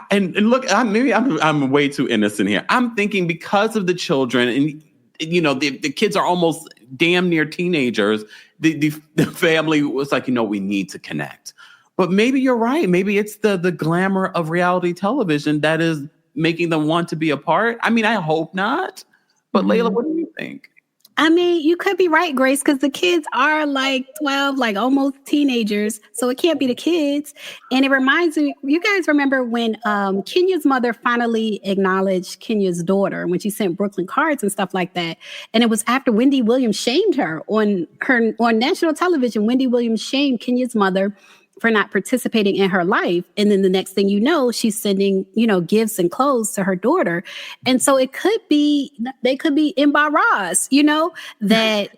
And look, maybe I'm way too innocent here. I'm thinking because of the children and, the kids are almost damn near teenagers. The family was like, we need to connect. But maybe you're right. Maybe it's the glamour of reality television that is making them want to be apart. I mean, I hope not. But Layla, what do you think? I mean, you could be right, Grace, because the kids are like 12, like almost teenagers. So it can't be the kids. And it reminds me, you guys remember when Kenya's mother finally acknowledged Kenya's daughter when she sent Brooklyn cards and stuff like that. And it was after Wendy Williams shamed her on national television. Wendy Williams shamed Kenya's mother for not participating in her life. And then the next thing you know, she's sending, gifts and clothes to her daughter. And so they could be embarrassed, that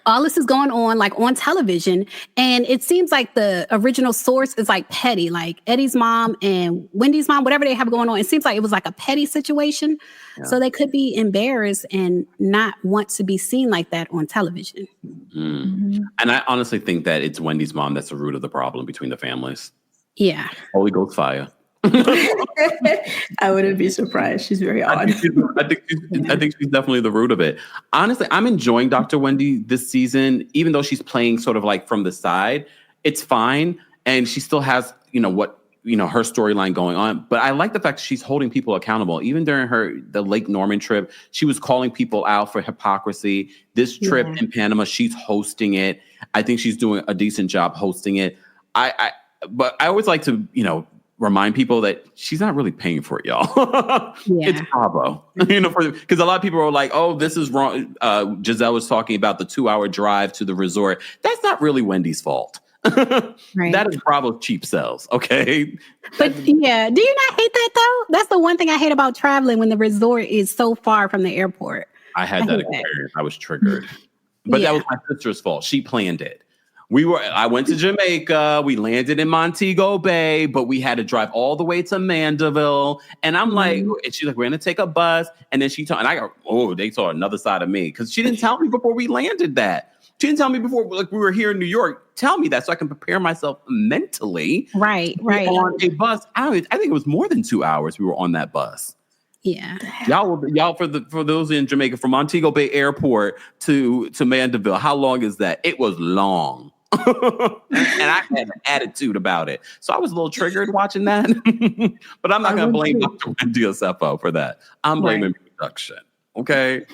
all this is going on like on television, and it seems like the original source is like petty, like Eddie's mom and Wendy's mom, whatever they have going on. It seems like it was like a petty situation. Yeah. So they could be embarrassed and not want to be seen like that on television. Mm-hmm. And I honestly think that it's Wendy's mom that's the root of the problem between the families. Yeah. Holy Ghost fire. I wouldn't be surprised. She's very odd. I think she's definitely the root of it. Honestly, I'm enjoying Dr. Wendy this season, even though she's playing sort of like from the side. It's fine, and she still has, her storyline going on. But I like the fact she's holding people accountable. Even during the Lake Norman trip, she was calling people out for hypocrisy. This trip in Panama, she's hosting it. I think she's doing a decent job hosting it. But I always like to, remind people that she's not really paying for it, y'all. It's Bravo, because a lot of people are like, "Oh, this is wrong." Jazelle was talking about the 2-hour drive to the resort. That's not really Wendy's fault. Right. That is Bravo's cheap sells. Okay. But do you not hate that though? That's the one thing I hate about traveling when the resort is so far from the airport. I had that experience. I was triggered, but that was my sister's fault. She planned it. I went to Jamaica. We landed in Montego Bay, but we had to drive all the way to Mandeville. And I'm like, and she's like, we're going to take a bus. And then she told, and I go, they saw another side of me. Because she didn't tell me before we landed that. She didn't tell me before, like, we were here in New York. Tell me that so I can prepare myself mentally. Right. On a bus. I think it was more than 2 hours we were on that bus. Yeah. Y'all for those in Jamaica, from Montego Bay Airport to Mandeville, how long is that? It was long. And I had an attitude about it. So I was a little triggered watching that. But I'm not going to blame Dr. Wendy Osefo for that. I'm blaming production. Okay?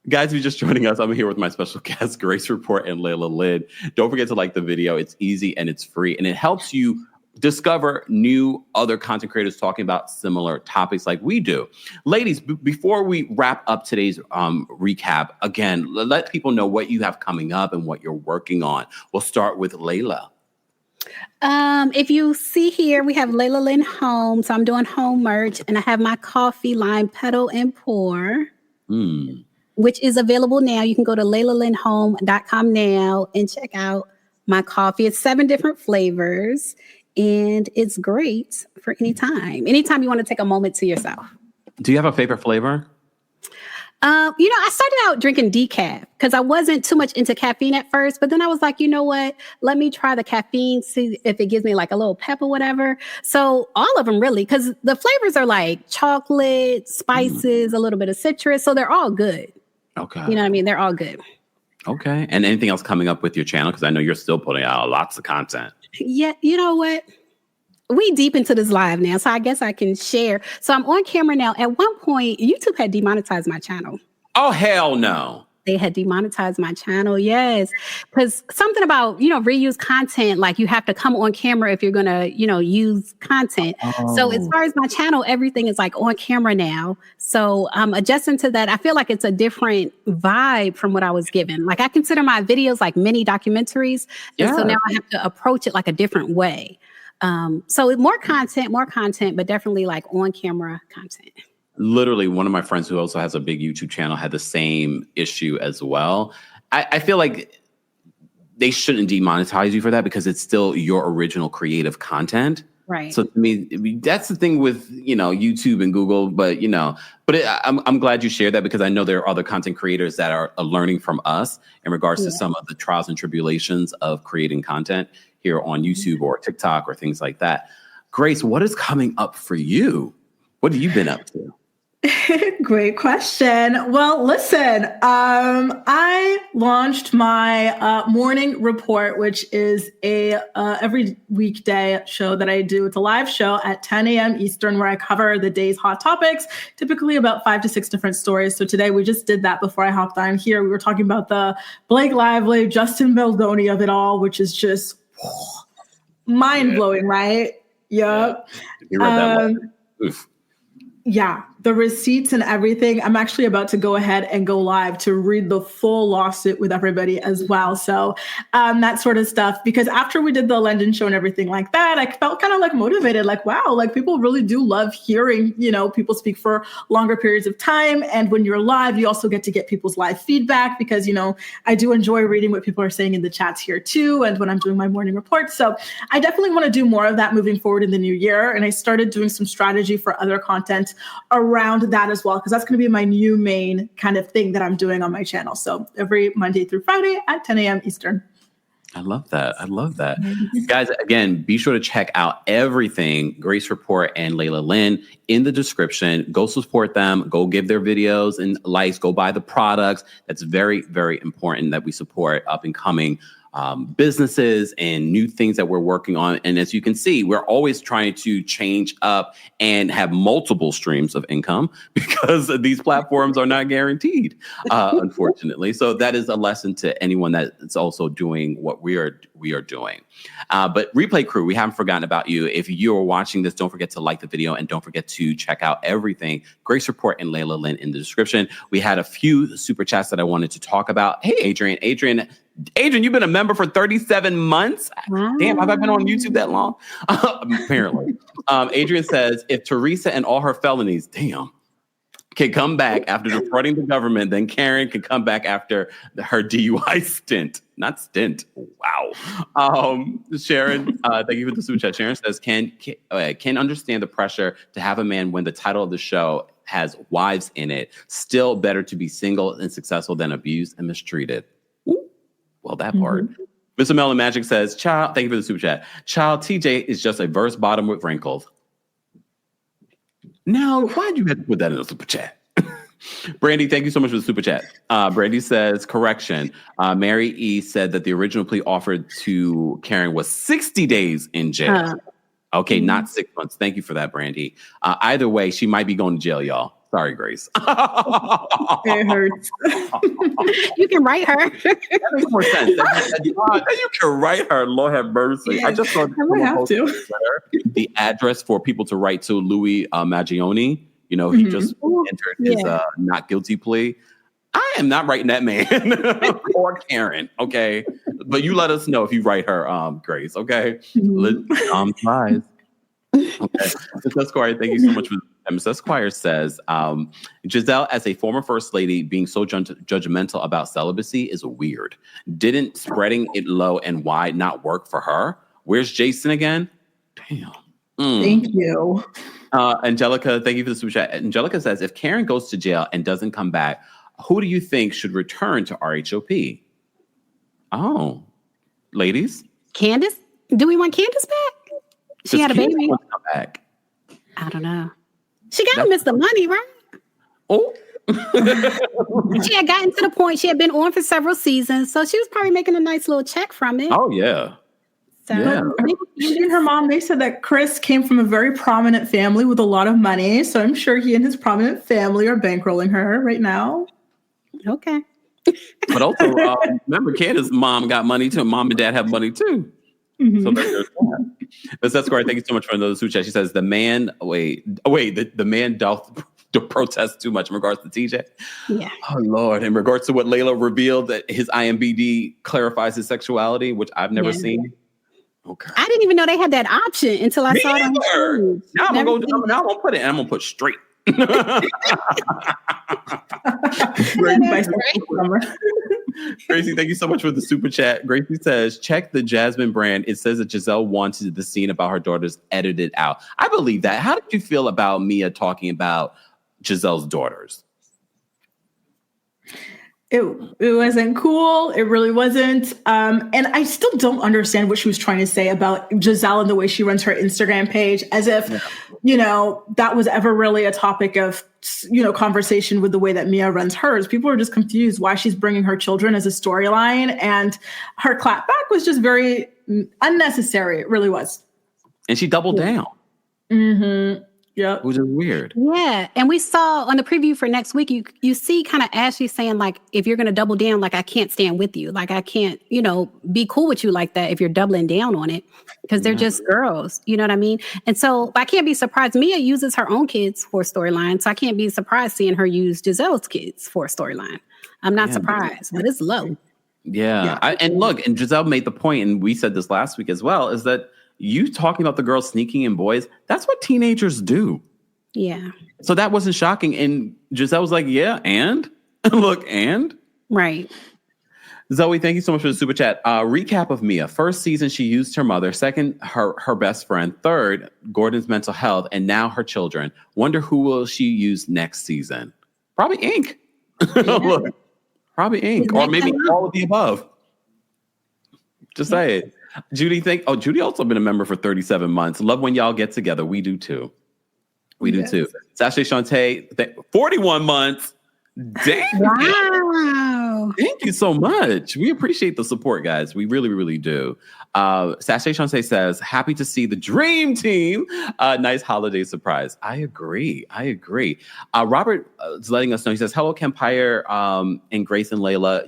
Guys, if you're just joining us, I'm here with my special guests, Grace Report and Layla Lynn. Don't forget to like the video. It's easy and it's free. And it helps you discover new other content creators talking about similar topics like we do. Ladies, before we wrap up today's recap, again, let people know what you have coming up and what you're working on. We'll start with Layla. If you see here, we have Layla Lynn Home. So I'm doing home merch, and I have my coffee line, Pedal and Pour, which is available now. You can go to laylalynnhome.com now and check out my coffee. It's 7 different flavors. And it's great for any time. Anytime you want to take a moment to yourself. Do you have a favorite flavor? I started out drinking decaf because I wasn't too much into caffeine at first. But then I was like, you know what? Let me try the caffeine, see if it gives me like a little pep or whatever. So all of them really, because the flavors are like chocolate, spices, a little bit of citrus. So they're all good. Okay. You know what I mean? They're all good. Okay. And anything else coming up with your channel? Because I know you're still putting out lots of content. Yeah, you know what? We deep into this live now, so I guess I can share. So I'm on camera now. At one point, YouTube had demonetized my channel. Oh, hell no. They had demonetized my channel, yes. Because something about, reuse content, like you have to come on camera if you're going to, use content. Oh. So as far as my channel, everything is like on camera now. So I'm adjusting to that. I feel like it's a different vibe from what I was given. Like I consider my videos like mini documentaries. Yeah. And so now I have to approach it like a different way. So more content, but definitely like on camera content. Literally, one of my friends who also has a big YouTube channel had the same issue as well. I feel like they shouldn't demonetize you for that because it's still your original creative content. Right. So to me, that's the thing with, YouTube and Google, but I'm glad you shared that because I know there are other content creators that are learning from us in regards to some of the trials and tribulations of creating content here on YouTube or TikTok or things like that. Grace, what is coming up for you? What have you been up to? Great question. Well, listen, I launched my morning report, which is a every weekday show that I do. It's a live show at 10 a.m. Eastern where I cover the day's hot topics, typically about 5 to 6 different stories. So today we just did that before I hopped on here. We were talking about the Blake Lively, Justin Baldoni of it all, which is just mind-blowing, right? Yep. You read that one. Oof. Yeah, the receipts and everything. I'm actually about to go ahead and go live to read the full lawsuit with everybody as well. So that sort of stuff, because after we did the London show and everything like that, I felt kind of like motivated, like, wow, like people really do love hearing, people speak for longer periods of time. And when you're live, you also get to get people's live feedback because, I do enjoy reading what people are saying in the chats here too. And when I'm doing my morning report. So I definitely want to do more of that moving forward in the new year. And I started doing some strategy for other content around that as well, because that's going to be my new main kind of thing that I'm doing on my channel. So every Monday through Friday at 10 a.m. Eastern. I love that. Guys, again, be sure to check out everything Grace Report and Layla Lynn in the description. Go support them. Go give their videos and likes. Go buy the products. That's very, very important that we support up and coming businesses and new things that we're working on. And as you can see, we're always trying to change up and have multiple streams of income because these platforms are not guaranteed, unfortunately. So that is a lesson to anyone that's also doing what we are doing. But Replay Crew, we haven't forgotten about you. If you're watching this, don't forget to like the video and don't forget to check out everything Grace Report and Layla Lynn in the description. We had a few super chats that I wanted to talk about. Hey, Adrian, you've been a member for 37 months. Wow. Damn, have I been on YouTube that long? Apparently. Adrian says, if Teresa and all her felonies, can come back after defrauding the government, then Karen can come back after her DUI stint. Not stint. Wow. Sharon, thank you for the super chat. Sharon says, can understand the pressure to have a man when the title of the show has wives in it. Still better to be single and successful than abused and mistreated. Well, that part. Mr. Melon Magic says, thank you for the super chat. Child, TJ is just a verse bottom with wrinkles. Now, why'd you have to put that in a super chat? Brandy, thank you so much for the super chat. Brandy says, correction. Mary E said that the original plea offered to Karen was 60 days in jail. Okay, not 6 months. Thank you for that, Brandy. Either way, she might be going to jail, y'all. Sorry, Grace. It hurts. You can write her. That makes more sense. You can write her. Lord have mercy. Yeah, I just saw the address for people to write to Louis Maggioni. He just entered his not guilty plea. I am not writing that man or Karen, okay? But you let us know if you write her, Grace, okay? Surprise. Okay. Ms. Esquire, thank you so much for Ms. Esquire says, Jazelle, as a former first lady, being so judgmental about celibacy is weird. Didn't spreading it low and wide not work for her? Where's Jason again? Damn. Thank you. Angelica, thank you for the super chat. Angelica says, if Karen goes to jail and doesn't come back, who do you think should return to RHOP? Oh, ladies? Candace? Do we want Candace back? She had a baby. Come back? I don't know. She got to miss the money, right? Oh. She had gotten to the point. She had been on for several seasons, so she was probably making a nice little check from it. Oh, yeah. So she and her mom, they said that Chris came from a very prominent family with a lot of money. So I'm sure he and his prominent family are bankrolling her right now. Okay. But also, remember, Candace's mom got money too. Mom and dad have money too. So there's that. Ms. Esquire, thank you so much for another super chat. She says, the man doth protest too much in regards to TJ. Yeah. Oh, Lord. In regards to what Layla revealed, that his IMBD clarifies his sexuality, which I've never seen. Okay. I didn't even know they had that option until I saw it on YouTube. Now I'm going to put it, and I'm going to put straight. Gracie, thank you so much for the super chat. Gracie says, check the Jasmine brand. It says that Jazelle wanted the scene about her daughters edited out. I believe that. How did you feel about Mia talking about Jazelle's daughters? It wasn't cool. It really wasn't. And I still don't understand what she was trying to say about Jazelle and the way she runs her Instagram page, as if, that was ever really a topic of, conversation with the way that Mia runs hers. People are just confused why she's bringing her children as a storyline. And her clapback was just very unnecessary. It really was. And she doubled down. Mm-hmm. Yeah. Which is weird. Yeah. And we saw on the preview for next week, you see kind of Ashley saying, like, if you're going to double down, like, I can't stand with you. Like, I can't, be cool with you like that if you're doubling down on it, because they're just girls. You know what I mean? And so I can't be surprised. Mia uses her own kids for a storyline. So I can't be surprised seeing her use Giselle's kids for a storyline. I'm not surprised, but it's low. Yeah. And look, and Jazelle made the point, and we said this last week as well, is that you talking about the girls sneaking in boys, that's what teenagers do. Yeah. So that wasn't shocking. And Jazelle was like, yeah, and? Look, and? Right. Zoe, thank you so much for the super chat. Recap of Mia. First season, she used her mother. Second, her best friend. Third, Gordon's mental health. And now her children. Wonder who will she use next season? Probably Ink. Look, probably Ink. Or maybe all of the above. Just say it. Judy, Judy also been a member for 37 months. Love when y'all get together. We do too. We do too. Sashay Shantae, 41 months. Damn. Wow. Thank you so much. We appreciate the support, guys. We really, really do. Sashay Shantae says, happy to see the dream team. Nice holiday surprise. I agree. Robert is letting us know. He says, hello, Kempire, and Grace and Layla.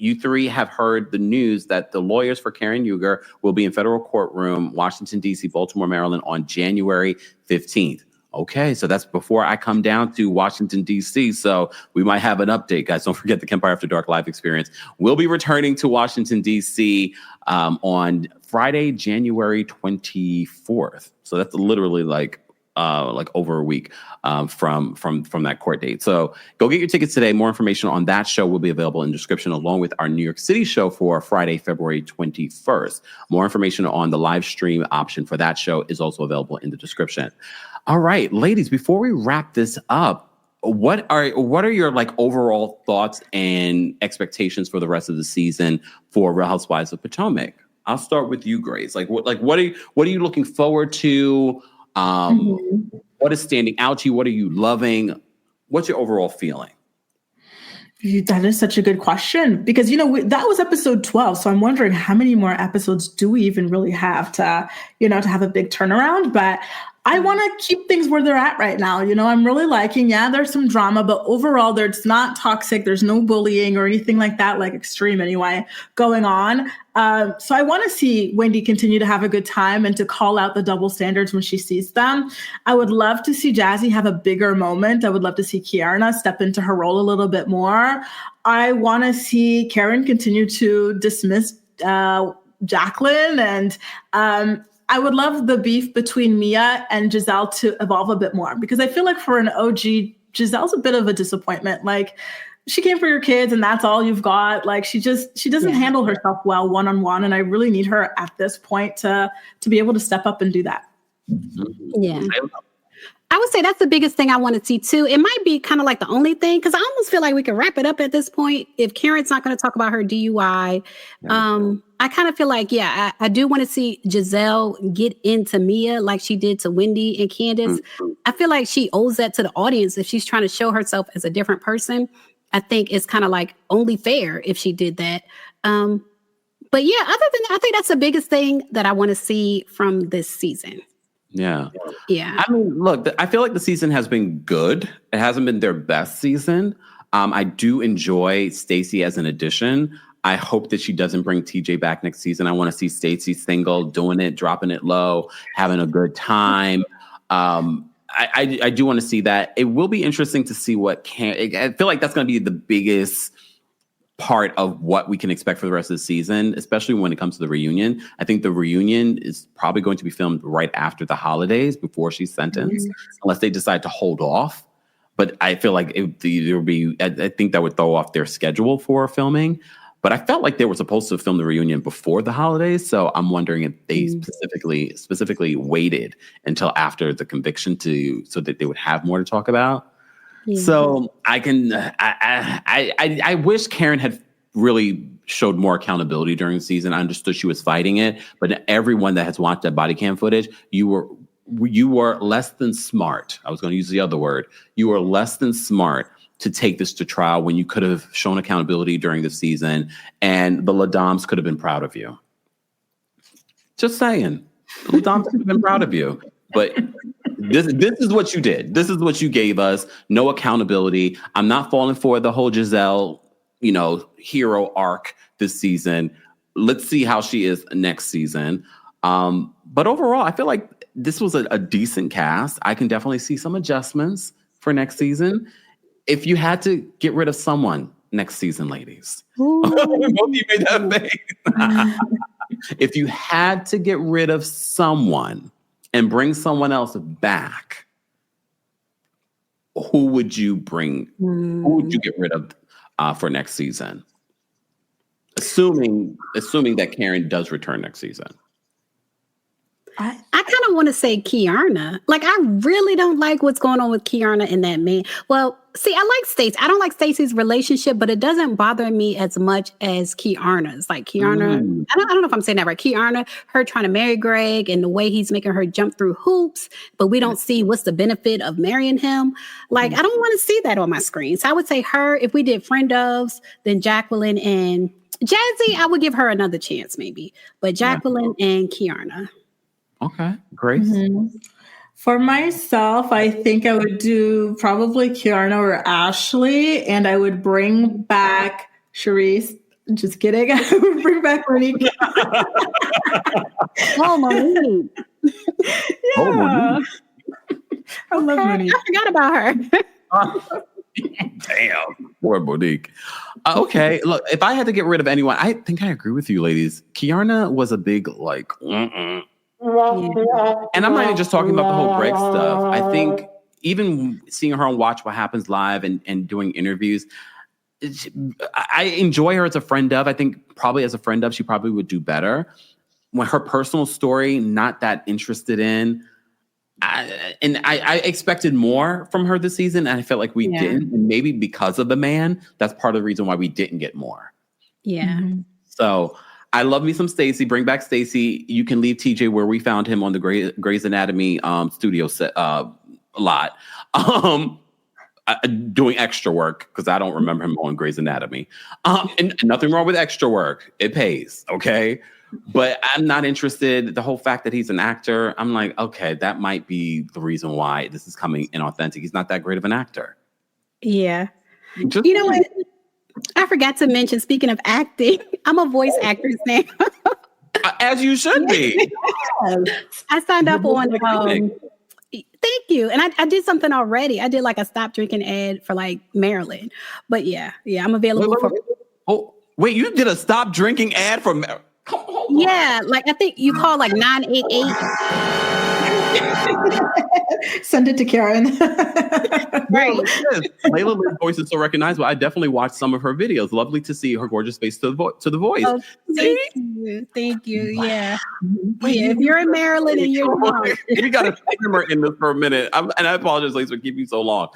You three have heard the news that the lawyers for Karen Huger will be in federal courtroom, Washington, D.C., Baltimore, Maryland on January 15th. Okay, so that's before I come down to Washington, D.C., so we might have an update, guys. Don't forget the Kempire After Dark live experience. We'll be returning to Washington, D.C. On Friday, January 24th. So that's literally like over a week from that court date. So go get your tickets today. More information on that show will be available in the description, along with our New York City show for Friday, February 21st. More information on the live stream option for that show is also available in the description. All right, ladies, before we wrap this up, what are your overall thoughts and expectations for the rest of the season for Real Housewives of Potomac? I'll start with you, Grace. What are you looking forward to? What is standing out to you? What are you loving? What's your overall feeling? That is such a good question, because, that was episode 12. So I'm wondering how many more episodes do we even really have to have a big turnaround? But I want to keep things where they're at right now. I'm really liking, there's some drama, but overall it's not toxic. There's no bullying or anything like that, like extreme anyway, going on. So I want to see Wendy continue to have a good time and to call out the double standards when she sees them. I would love to see Jazzy have a bigger moment. I would love to see Kiarna step into her role a little bit more. I want to see Karen continue to dismiss Jacqueline, and I would love the beef between Mia and Jazelle to evolve a bit more, because I feel like for an OG, Giselle's a bit of a disappointment. Like, she came for your kids and that's all you've got. Like, she doesn't handle herself well one-on-one. And I really need her at this point to be able to step up and do that. Yeah. I would say that's the biggest thing I want to see too. It might be kind of like the only thing, because I almost feel like we can wrap it up at this point. If Karen's not going to talk about her DUI, I kind of feel like, I do want to see Jazelle get into Mia like she did to Wendy and Candace. I feel like she owes that to the audience. If she's trying to show herself as a different person, I think it's kind of like only fair if she did that. But other than that, I think that's the biggest thing that I want to see from this season. Yeah. Yeah. I mean, look, I feel like the season has been good. It hasn't been their best season. I do enjoy Stacey as an addition. I hope that she doesn't bring TJ back next season. I want to see Stacey single, doing it, dropping it low, having a good time. I do want to see that. It will be interesting to see I feel like that's going to be the biggest part of what we can expect for the rest of the season, especially when it comes to the reunion. I think the reunion is probably going to be filmed right after the holidays, before she's sentenced, unless they decide to hold off. But I feel like I think that would throw off their schedule for filming. But I felt like they were supposed to film the reunion before the holidays. So I'm wondering if they specifically waited until after the conviction so that they would have more to talk about. Yeah. So I wish Karen had really showed more accountability during the season. I understood she was fighting it, but everyone that has watched that body cam footage, you were less than smart. I was going to use the other word. You were less than smart to take this to trial when you could have shown accountability during the season, and the LaDoms could have been proud of you. Just saying. The LaDoms could have been proud of you. But This is what you did. This is what you gave us. No accountability. I'm not falling for the whole Jazelle, hero arc this season. Let's see how she is next season. But overall, I feel like this was a decent cast. I can definitely see some adjustments for next season. If you had to get rid of someone next season, ladies. Both of you made that face. If you had to get rid of someone and bring someone else back, who would you bring? Who would you get rid of for next season? Assuming that Karen does return next season. I kind of want to say Kiarna. Like, I really don't like what's going on with Kiarna and that man. Well, see, I like Stacey. I don't like Stacey's relationship, but it doesn't bother me as much as Kiarna's. Like, Kiarna, I don't know if I'm saying that right. Kiarna, her trying to marry Greg and the way he's making her jump through hoops, but we don't see what's the benefit of marrying him. Like, I don't want to see that on my screen. So I would say her, if we did friend ofs, then Jacqueline and Jazzy, I would give her another chance maybe. But Jacqueline and Kiarna. Okay, Grace. For myself, I think I would do probably Kiarna or Ashley, and I would bring back Charisse. Just kidding. I would bring back Monique. Oh, Monique. Yeah. Oh, Monique. I love Monique. I forgot about her. Damn, poor Monique. Okay, look, if I had to get rid of anyone, I think I agree with you, ladies. Kiarna was a big And I'm not even just talking about the whole Greg stuff. I think even seeing her on Watch What Happens Live and doing interviews, I enjoy her as a friend of. I think probably as a friend of, she probably would do better. When her personal story, not that interested in. I expected more from her this season, and I felt like we didn't. And maybe because of the man, that's part of the reason why we didn't get more. Yeah. So I love me some Stacey. Bring back Stacey. You can leave TJ where we found him on the Grey's Anatomy studio set lot, doing extra work because I don't remember him on Grey's Anatomy. And nothing wrong with extra work. It pays, okay? But I'm not interested. The whole fact that he's an actor, I'm like, okay, that might be the reason why this is coming inauthentic. He's not that great of an actor. Yeah. You know what? I forgot to mention, speaking of acting, I'm a voice actress now. As you should be. I signed up on, thank you. And I did something already. I did like a stop drinking ad for like Maryland. But yeah, I'm available for. Oh, wait, you did a stop drinking ad for Maryland? Yeah, like I think you call like 988. Send it to Karen. Right. Layla's voice is so recognizable. I definitely watched some of her videos. Lovely to see her gorgeous face to the voice. Oh, thank you. Yeah. Yeah. If you're in Maryland and you're you got to hammer in this for a minute. And I apologize, ladies, for keeping you so long.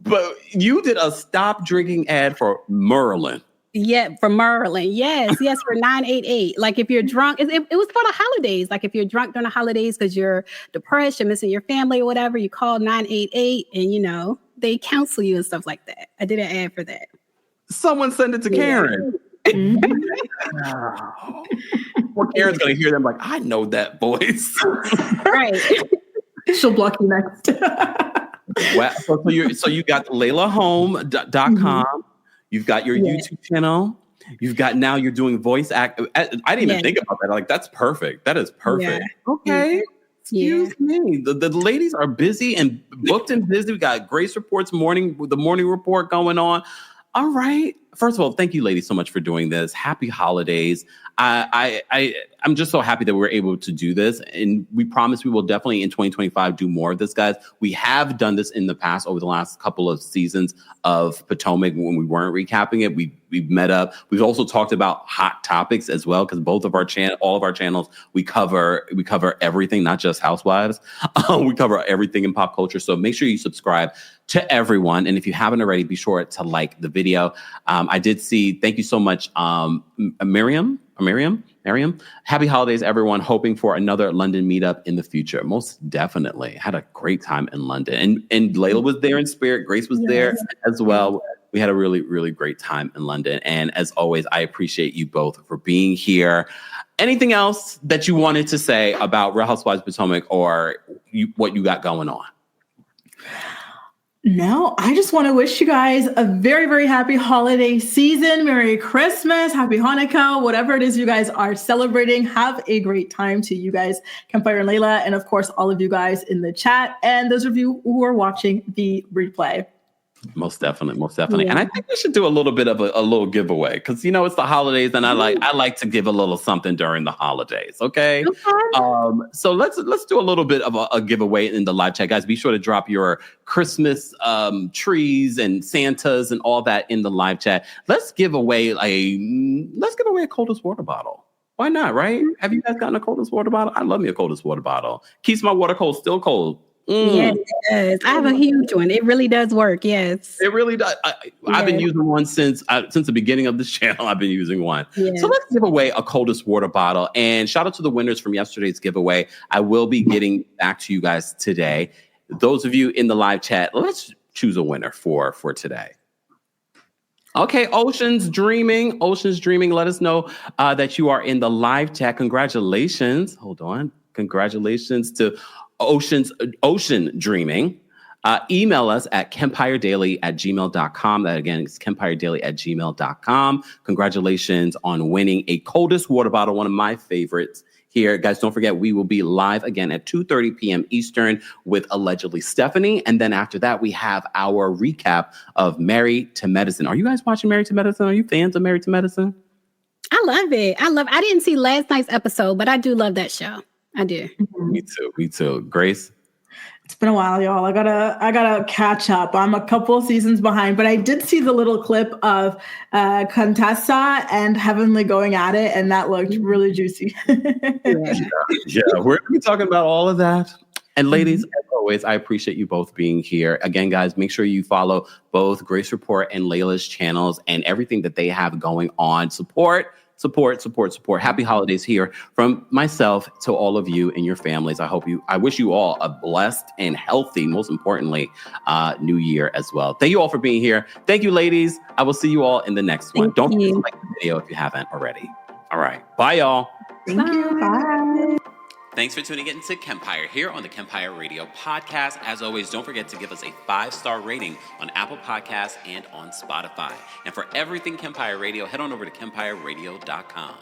But you did a stop drinking ad for Maryland. Yeah, for Maryland. Yes, for 988. Like if you're drunk, it was for the holidays. Like if you're drunk during the holidays because you're depressed, you're missing your family or whatever, you call 988 and they counsel you and stuff like that. I did an ad for that. Someone send it to Karen. Well, Karen's gonna hear them like, I know that voice. Right. She'll block you next. Well, so you got LaylaHome.com. You've got your YouTube channel. You've got now you're doing voice act. I didn't even think about that. Like, that's perfect. That is perfect. Yeah. Okay. Excuse me. The ladies are busy and booked and busy. We got Grace Report's the morning report going on. All right. First of all, thank you, ladies, so much for doing this. Happy holidays. I'm just so happy that we're able to do this. And we promise we will definitely in 2025 do more of this, guys. We have done this in the past over the last couple of seasons of Potomac when we weren't recapping it. We've met up. We've also talked about hot topics as well, because all of our channels, we cover everything, not just Housewives. We cover everything in pop culture. So make sure you subscribe to everyone. And if you haven't already, be sure to like the video. I did see, thank you so much, Miriam. Happy holidays, everyone. Hoping for another London meetup in the future. Most definitely. Had a great time in London. And Layla was there in spirit. Grace was there as well. we had a really, really great time in London. And as always, I appreciate you both for being here. Anything else that you wanted to say about Real Housewives of Potomac or what you got going on? No, I just want to wish you guys a very, very happy holiday season. Merry Christmas, Happy Hanukkah, whatever it is you guys are celebrating. Have a great time to you guys, Kempire and Layla, and of course, all of you guys in the chat and those of you who are watching the replay. Most definitely, most definitely. Yeah. And I think we should do a little bit of a little giveaway because, you know, it's the holidays and I like to give a little something during the holidays. Okay. So let's do a little bit of a giveaway in the live chat, guys. Be sure to drop your Christmas trees and Santas and all that in the live chat. Let's give away a coldest water bottle. Why not? Right? Have you guys gotten a coldest water bottle? I love me a coldest water bottle. Keeps my water cold, still cold. Yes, it does. I have a huge one. It really does work. Yes. It really does. I've been using one since the beginning of this channel. I've been using one. Yes. So let's give away a coldest water bottle. And shout out to the winners from yesterday's giveaway. I will be getting back to you guys today. Those of you in the live chat, let's choose a winner for today. Okay, Ocean's Dreaming. Let us know that you are in the live chat. Congratulations. Hold on. Congratulations to Ocean Dreaming. Email us at kempiredaily@gmail.com. That again is kempiredaily@gmail.com. Congratulations on winning a coldest water bottle, one of my favorites here. Guys, don't forget, we will be live again at 2:30 p.m. Eastern with allegedly Stephanie. And then after that, we have our recap of Married to Medicine. Are you guys watching Married to Medicine? Are you fans of Married to Medicine? I love it. I didn't see last night's episode, but I do love that show. I do. Me too. Grace? It's been a while, y'all. I gotta catch up. I'm a couple seasons behind, but I did see the little clip of Contessa and Heavenly going at it, and that looked really juicy. Yeah, we're gonna be talking about all of that. And ladies, as always, I appreciate you both being here. Again, guys, make sure you follow both Grace Report and Layla's channels and everything that they have going on. Support. Happy holidays here from myself to all of you and your families. I wish you all a blessed and healthy, most importantly, new year as well. Thank you all for being here. Thank you, ladies. I will see you all in the next one. Don't forget to like the video if you haven't already. All right. Bye, y'all. Thank you. Bye. Thanks for tuning in to Kempire here on the Kempire Radio Podcast. As always, don't forget to give us a 5-star rating on Apple Podcasts and on Spotify. And for everything Kempire Radio, head on over to kempireradio.com.